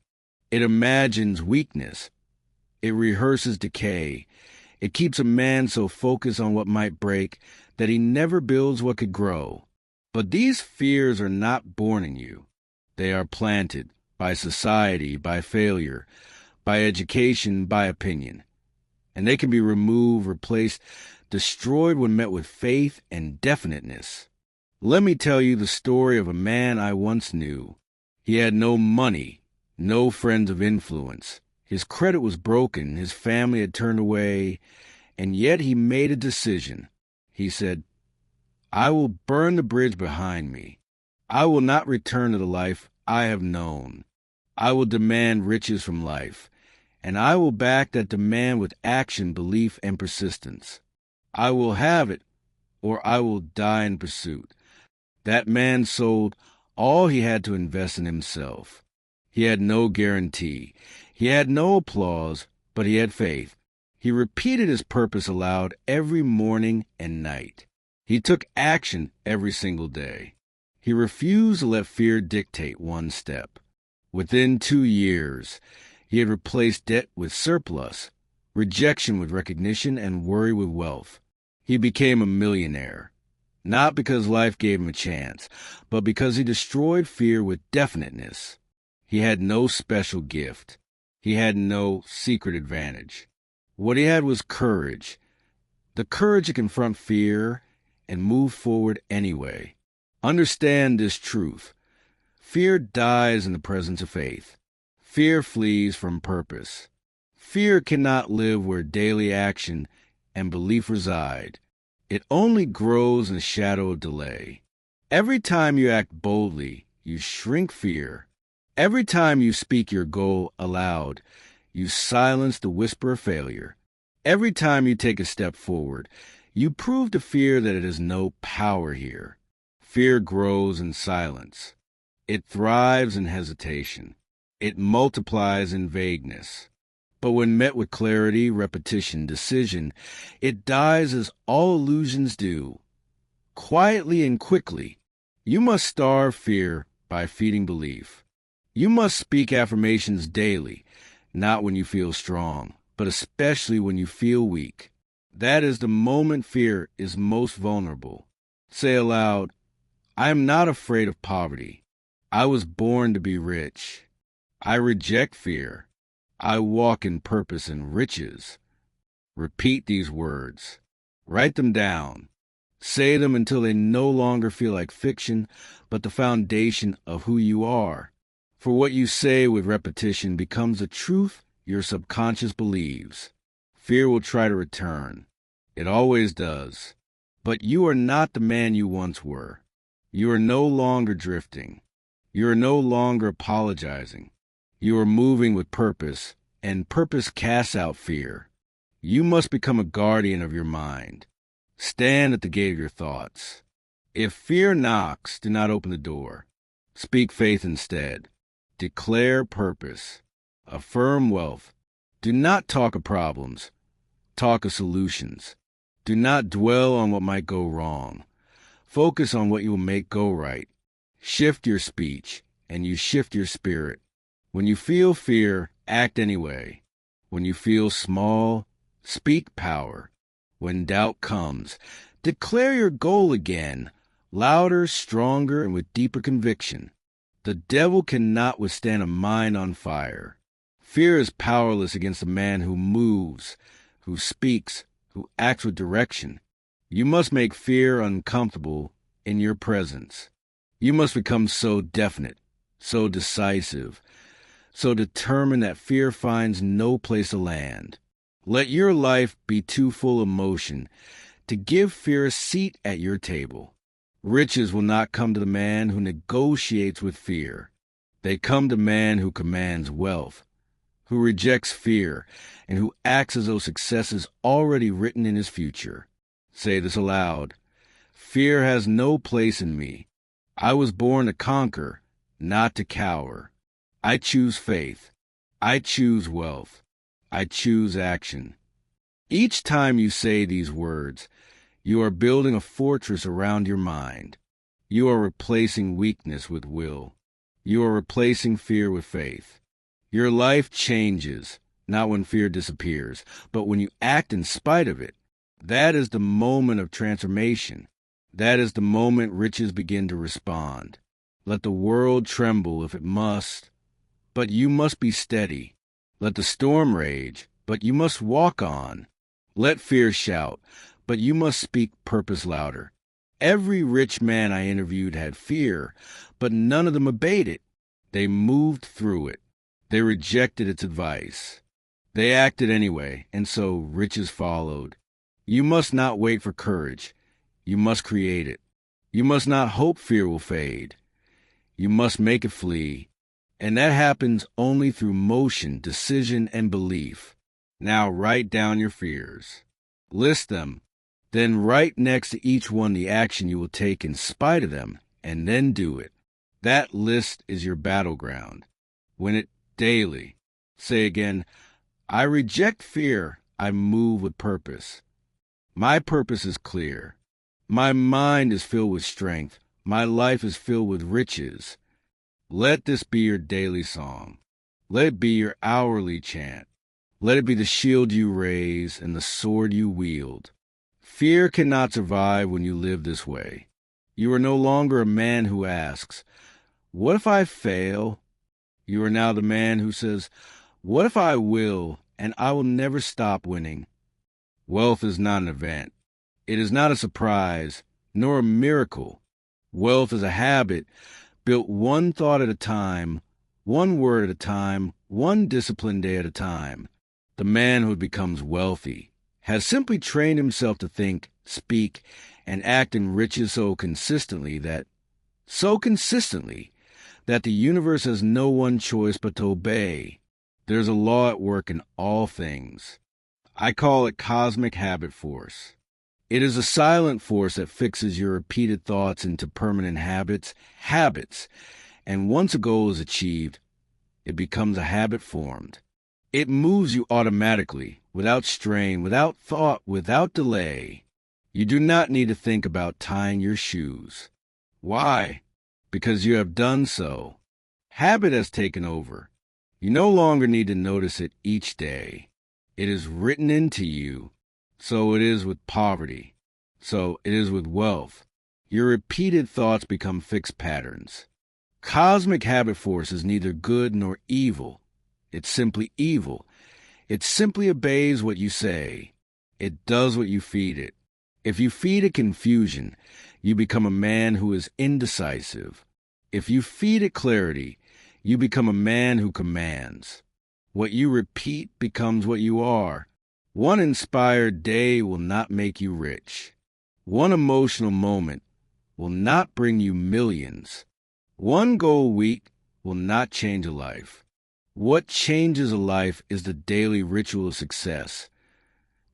It imagines weakness. It rehearses decay. It keeps a man so focused on what might break that he never builds what could grow. But these fears are not born in you. They are planted by society, by failure, by education, by opinion. And they can be removed, replaced, destroyed when met with faith and definiteness. Let me tell you the story of a man I once knew. He had no money, no friends of influence. His credit was broken, his family had turned away, and yet he made a decision. He said, "I will burn the bridge behind me. I will not return to the life I have known. I will demand riches from life, and I will back that demand with action, belief, and persistence. I will have it, or I will die in pursuit." That man sold all he had to invest in himself. He had no guarantee. He had no applause, but he had faith. He repeated his purpose aloud every morning and night. He took action every single day. He refused to let fear dictate one step. Within 2 years, he had replaced debt with surplus, rejection with recognition, and worry with wealth. He became a millionaire. Not because life gave him a chance, but because he destroyed fear with definiteness. He had no special gift. He had no secret advantage. What he had was courage. The courage to confront fear and move forward anyway. Understand this truth. Fear dies in the presence of faith. Fear flees from purpose. Fear cannot live where daily action and belief reside. It only grows in the shadow of delay. Every time you act boldly, you shrink fear. Every time you speak your goal aloud, you silence the whisper of failure. Every time you take a step forward, you prove to fear that it has no power here. Fear grows in silence. It thrives in hesitation. It multiplies in vagueness. But when met with clarity, repetition, decision, it dies as all illusions do. Quietly and quickly, you must starve fear by feeding belief. You must speak affirmations daily, not when you feel strong, but especially when you feel weak. That is the moment fear is most vulnerable. Say aloud, "I am not afraid of poverty. I was born to be rich. I reject fear. I walk in purpose and riches." Repeat these words. Write them down. Say them until they no longer feel like fiction, but the foundation of who you are. For what you say with repetition becomes the truth your subconscious believes. Fear will try to return. It always does. But you are not the man you once were. You are no longer drifting. You are no longer apologizing. You are moving with purpose, and purpose casts out fear. You must become a guardian of your mind. Stand at the gate of your thoughts. If fear knocks, do not open the door. Speak faith instead. Declare purpose. Affirm wealth. Do not talk of problems. Talk of solutions. Do not dwell on what might go wrong. Focus on what you will make go right. Shift your speech, and you shift your spirit. When you feel fear, act anyway. When you feel small, speak power. When doubt comes, declare your goal again, louder, stronger, and with deeper conviction. The devil cannot withstand a mind on fire. Fear is powerless against a man who moves, who speaks, who acts with direction. You must make fear uncomfortable in your presence. You must become so definite, so decisive, so determined that fear finds no place to land. Let your life be too full of motion to give fear a seat at your table. Riches will not come to the man who negotiates with fear. They come to man who commands wealth, who rejects fear, and who acts as though success is already written in his future. Say this aloud. Fear has no place in me. I was born to conquer, not to cower. I choose faith. I choose wealth. I choose action. Each time you say these words, you are building a fortress around your mind. You are replacing weakness with will. You are replacing fear with faith. Your life changes, not when fear disappears, but when you act in spite of it. That is the moment of transformation. That is the moment riches begin to respond. Let the world tremble if it must, but you must be steady. Let the storm rage, but you must walk on. Let fear shout, but you must speak purpose louder. Every rich man I interviewed had fear, but none of them obeyed it. They moved through it. They rejected its advice. They acted anyway, and so riches followed. You must not wait for courage. You must create it. You must not hope fear will fade. You must make it flee. And that happens only through motion, decision, and belief. Now write down your fears. List them. Then write next to each one the action you will take in spite of them, and then do it. That list is your battleground. Win it daily. Say again, I reject fear. I move with purpose. My purpose is clear. My mind is filled with strength. My life is filled with riches. Let this be your daily song. Let it be your hourly chant. Let it be the shield you raise and the sword you wield. Fear cannot survive when you live this way. You are no longer a man who asks, what if I fail? You are now the man who says, what if I will, and I will never stop winning? Wealth is not an event. It is not a surprise, nor a miracle. Wealth is a habit built one thought at a time, one word at a time, one disciplined day at a time. The man who becomes wealthy has simply trained himself to think, speak, and act in riches so consistently that the universe has no one choice but to obey. There's a law at work in all things. I call it cosmic habit force. It is a silent force that fixes your repeated thoughts into permanent habits, and once a goal is achieved, it becomes a habit formed. It moves you automatically, without strain, without thought, without delay. You do not need to think about tying your shoes. Why? Because you have done so. Habit has taken over. You no longer need to notice it each day. It is written into you. So it is with poverty. So it is with wealth. Your repeated thoughts become fixed patterns. Cosmic habit force is neither good nor evil. It's simply evil. It simply obeys what you say. It does what you feed it. If you feed it confusion, you become a man who is indecisive. If you feed it clarity, you become a man who commands. What you repeat becomes what you are. One inspired day will not make you rich. One emotional moment will not bring you millions. One goal week will not change a life. What changes a life is the daily ritual of success.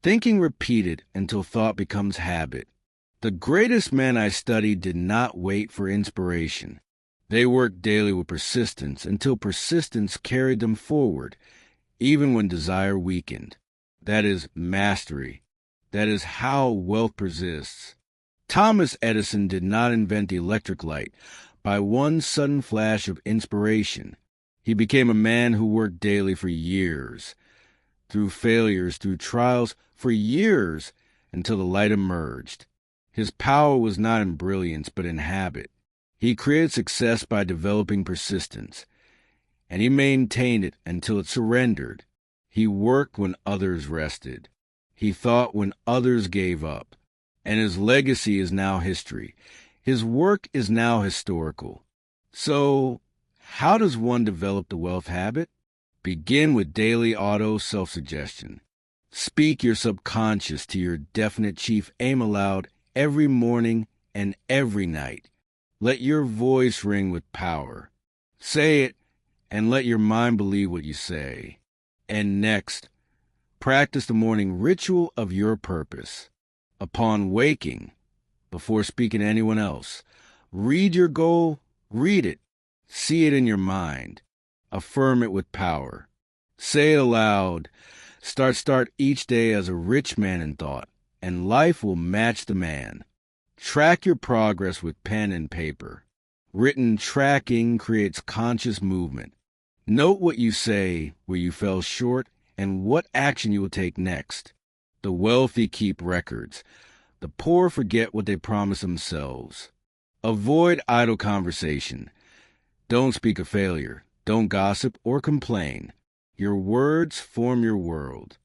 Thinking repeated until thought becomes habit. The greatest men I studied did not wait for inspiration. They worked daily with persistence until persistence carried them forward, even when desire weakened. That is mastery. That is how wealth persists. Thomas Edison did not invent the electric light by one sudden flash of inspiration. He became a man who worked daily for years, through failures, through trials, for years, until the light emerged. His power was not in brilliance, but in habit. He created success by developing persistence, and he maintained it until it surrendered. He worked when others rested. He thought when others gave up. And his legacy is now history. His work is now historical. So, how does one develop the wealth habit? Begin with daily auto self-suggestion. Speak your subconscious to your definite chief aim aloud every morning and every night. Let your voice ring with power. Say it and let your mind believe what you say. And next, practice the morning ritual of your purpose. Upon waking, before speaking to anyone else, read your goal, read it, see it in your mind, affirm it with power. Say it aloud. Start each day as a rich man in thought, and life will match the man. Track your progress with pen and paper. Written tracking creates conscious movement. Note what you say, where you fell short, and what action you will take next. The wealthy keep records. The poor forget what they promise themselves. Avoid idle conversation. Don't speak of failure. Don't gossip or complain. Your words form your world.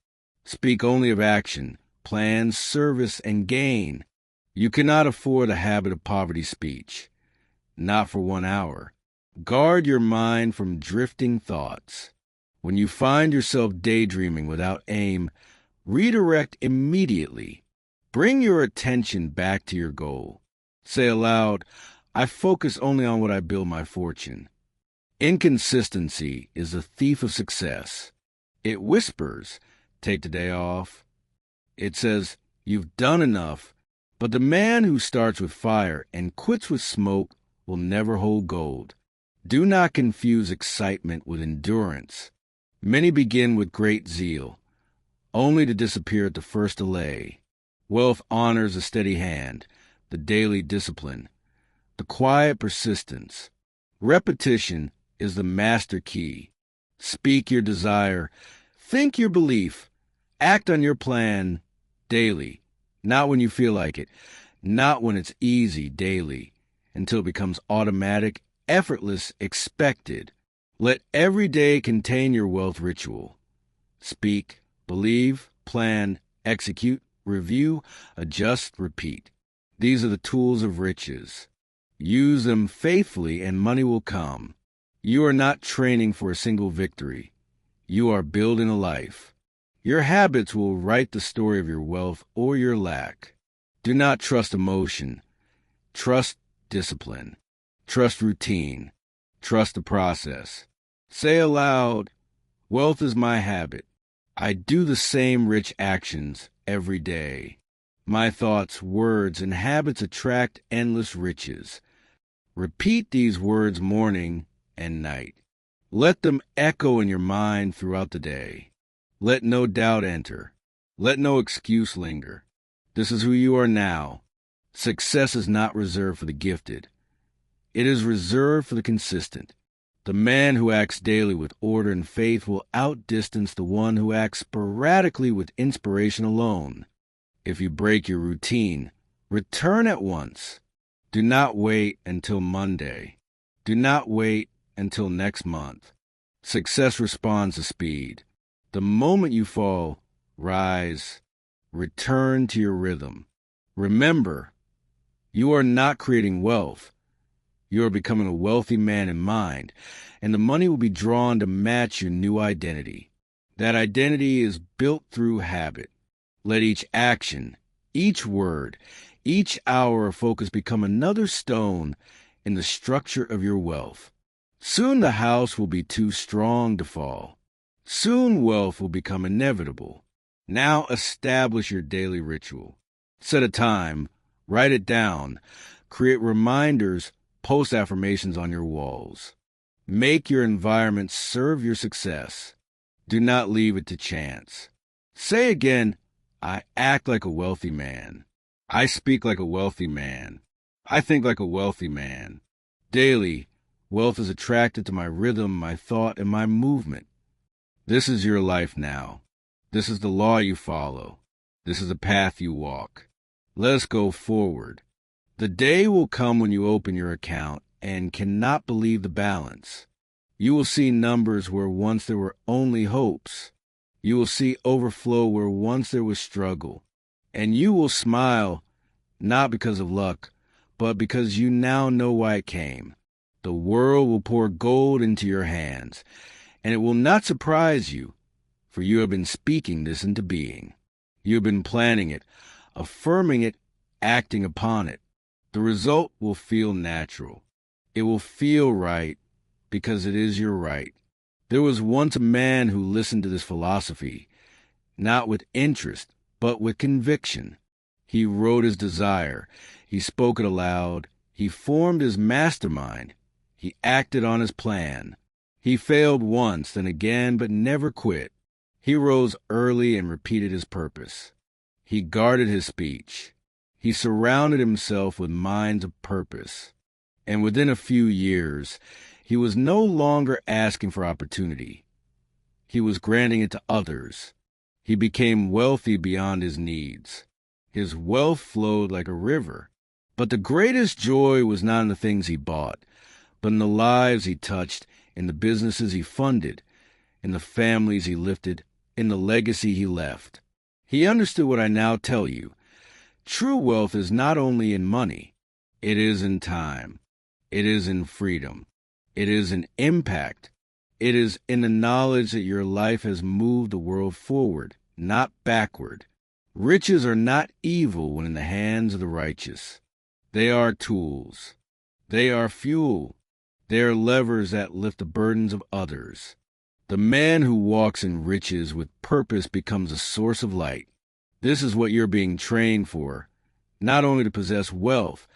Speak only of action, plans, service, and gain. You cannot afford a habit of poverty speech. Not for 1 hour. Guard your mind from drifting thoughts. When you find yourself daydreaming without aim, redirect immediately. Bring your attention back to your goal. Say aloud, I focus only on what I build my fortune. Inconsistency is the thief of success. It whispers, take the day off. It says, you've done enough. But the man who starts with fire and quits with smoke will never hold gold. Do not confuse excitement with endurance. Many begin with great zeal, only to disappear at the first delay. Wealth honors a steady hand, the daily discipline, the quiet persistence. Repetition is the master key. Speak your desire, think your belief, act on your plan daily, not when you feel like it, not when it's easy daily, until it becomes automatic, effortless, expected. Let every day contain your wealth ritual. Speak, believe, plan, execute, review, adjust, repeat. These are the tools of riches. Use them faithfully and money will come. You are not training for a single victory. You are building a life. Your habits will write the story of your wealth or your lack. Do not trust emotion. Trust discipline. Trust routine. Trust the process. Say aloud, wealth is my habit. I do the same rich actions every day. My thoughts, words, and habits attract endless riches. Repeat these words morning and night. Let them echo in your mind throughout the day. Let no doubt enter. Let no excuse linger. This is who you are now. Success is not reserved for the gifted. It is reserved for the consistent. The man who acts daily with order and faith will outdistance the one who acts sporadically with inspiration alone. If you break your routine, return at once. Do not wait until Monday. Do not wait until next month. Success responds to speed. The moment you fall, rise. Return to your rhythm. Remember, you are not creating wealth. You are becoming a wealthy man in mind, and the money will be drawn to match your new identity. That identity is built through habit. Let each action, each word, each hour of focus become another stone in the structure of your wealth. Soon the house will be too strong to fall. Soon wealth will become inevitable. Now establish your daily ritual. Set a time, write it down, create reminders, post affirmations on your walls. Make your environment serve your success. Do not leave it to chance. Say again, I act like a wealthy man. I speak like a wealthy man. I think like a wealthy man. Daily, wealth is attracted to my rhythm, my thought, and my movement. This is your life now. This is the law you follow. This is the path you walk. Let us go forward. The day will come when you open your account and cannot believe the balance. You will see numbers where once there were only hopes. You will see overflow where once there was struggle. And you will smile, not because of luck, but because you now know why it came. The world will pour gold into your hands, and it will not surprise you, for you have been speaking this into being. You have been planning it, affirming it, acting upon it. The result will feel natural. It will feel right because it is your right. There was once a man who listened to this philosophy, not with interest, but with conviction. He wrote his desire. He spoke it aloud. He formed his mastermind. He acted on his plan. He failed once, then again, but never quit. He rose early and repeated his purpose. He guarded his speech. He surrounded himself with minds of purpose. And within a few years, he was no longer asking for opportunity. He was granting it to others. He became wealthy beyond his needs. His wealth flowed like a river. But the greatest joy was not in the things he bought, but in the lives he touched, in the businesses he funded, in the families he lifted, in the legacy he left. He understood what I now tell you. True wealth is not only in money. It is in time. It is in freedom. It is in impact. It is in the knowledge that your life has moved the world forward, not backward. Riches are not evil when in the hands of the righteous. They are tools. They are fuel. They are levers that lift the burdens of others. The man who walks in riches with purpose becomes a source of light. This is what you're being trained for, not only to possess wealth,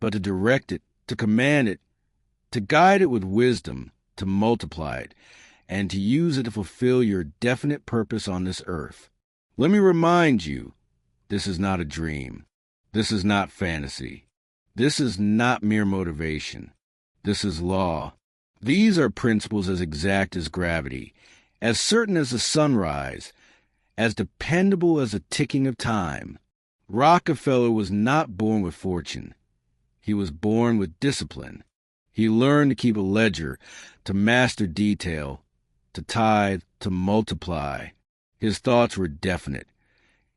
but to direct it, to command it, to guide it with wisdom, to multiply it, and to use it to fulfill your definite purpose on this earth. Let me remind you, this is not a dream. This is not fantasy. This is not mere motivation. This is law. These are principles as exact as gravity, as certain as the sunrise, as dependable as the ticking of time. Rockefeller was not born with fortune. He was born with discipline. He learned to keep a ledger, to master detail, to tithe, to multiply. His thoughts were definite.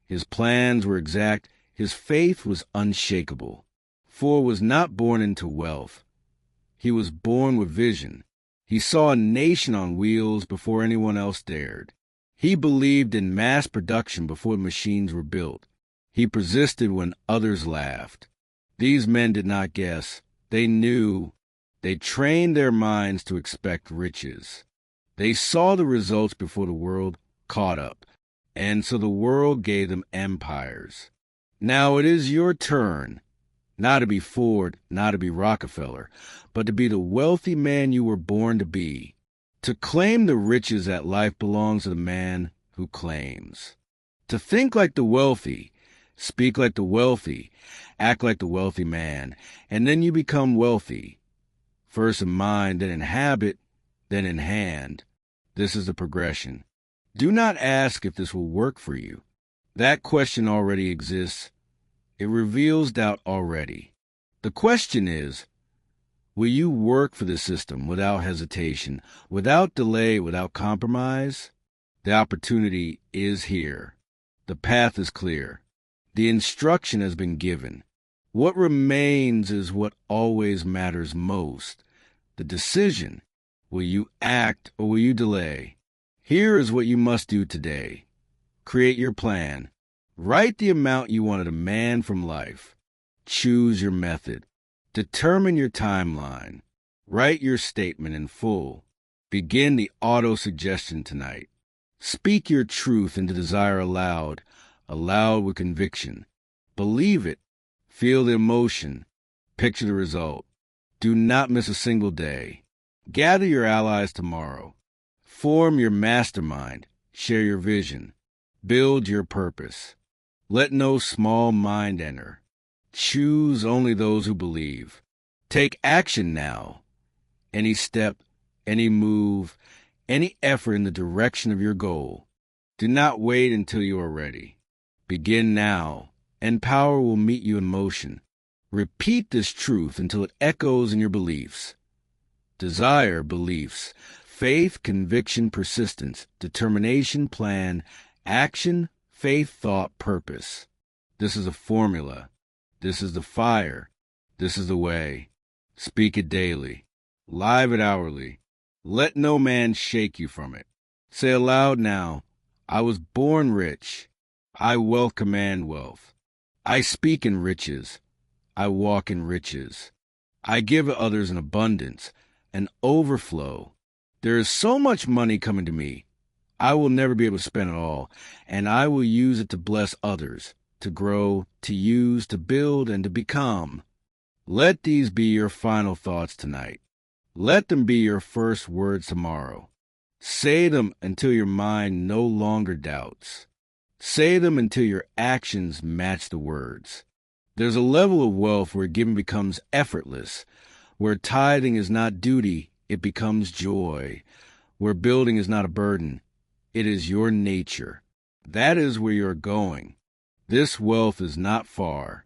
His plans were exact. His faith was unshakable. For was not born into wealth. He was born with vision. He saw a nation on wheels before anyone else dared. He believed in mass production before machines were built. He persisted when others laughed. These men did not guess. They knew. They trained their minds to expect riches. They saw the results before the world caught up, and so the world gave them empires. Now it is your turn, not to be Ford, not to be Rockefeller, but to be the wealthy man you were born to be, to claim the riches that life belongs to the man who claims, to think like the wealthy, speak like the wealthy, act like the wealthy man, and then you become wealthy, first in mind, then in habit, then in hand. This is the progression. Do not ask if this will work for you. That question already exists. It reveals doubt already. The question is, will you work for the system without hesitation, without delay, without compromise? The opportunity is here. The path is clear. The instruction has been given. What remains is what always matters most. The decision. Will you act or will you delay? Here is what you must do today. Create your plan. Write the amount you want to demand from life. Choose your method. Determine your timeline. Write your statement in full. Begin the autosuggestion tonight. Speak your truth into desire aloud with conviction. Believe it. Feel the emotion. Picture the result. Do not miss a single day. Gather your allies tomorrow. Form your mastermind. Share your vision. Build your purpose. Let no small mind enter. Choose only those who believe. Take action now. Any step, any move, any effort in the direction of your goal. Do not wait until you are ready. Begin now, and power will meet you in motion. Repeat this truth until it echoes in your beliefs. Desire, beliefs. Faith, conviction, persistence. Determination, plan. Action, faith, thought, purpose. This is a formula. This is the fire. This is the way. Speak it daily. Live it hourly. Let no man shake you from it. Say aloud now, I was born rich. I will command wealth. I speak in riches. I walk in riches. I give others in abundance, an overflow. There is so much money coming to me. I will never be able to spend it all, and I will use it to bless others, to grow, to use, to build, and to become. Let these be your final thoughts tonight. Let them be your first words tomorrow. Say them until your mind no longer doubts. Say them until your actions match the words. There's a level of wealth where giving becomes effortless, where tithing is not duty, it becomes joy, where building is not a burden, it is your nature. That is where you're going. This wealth is not far.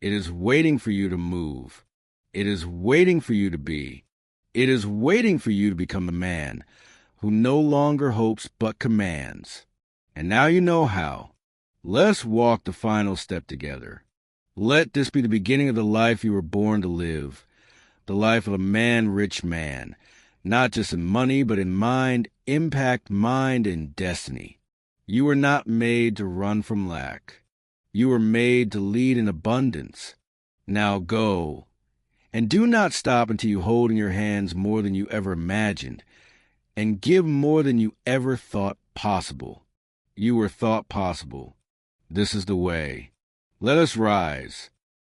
It is waiting for you to move. It is waiting for you to be. It is waiting for you to become the man who no longer hopes but commands. And now you know how. Let's walk the final step together. Let this be the beginning of the life you were born to live, the life of a rich man, not just in money, but in mind, impact, mind, and destiny. You were not made to run from lack. You were made to lead in abundance. Now go. And do not stop until you hold in your hands more than you ever imagined, and give more than you ever thought possible. You were thought possible. This is the way. Let us rise.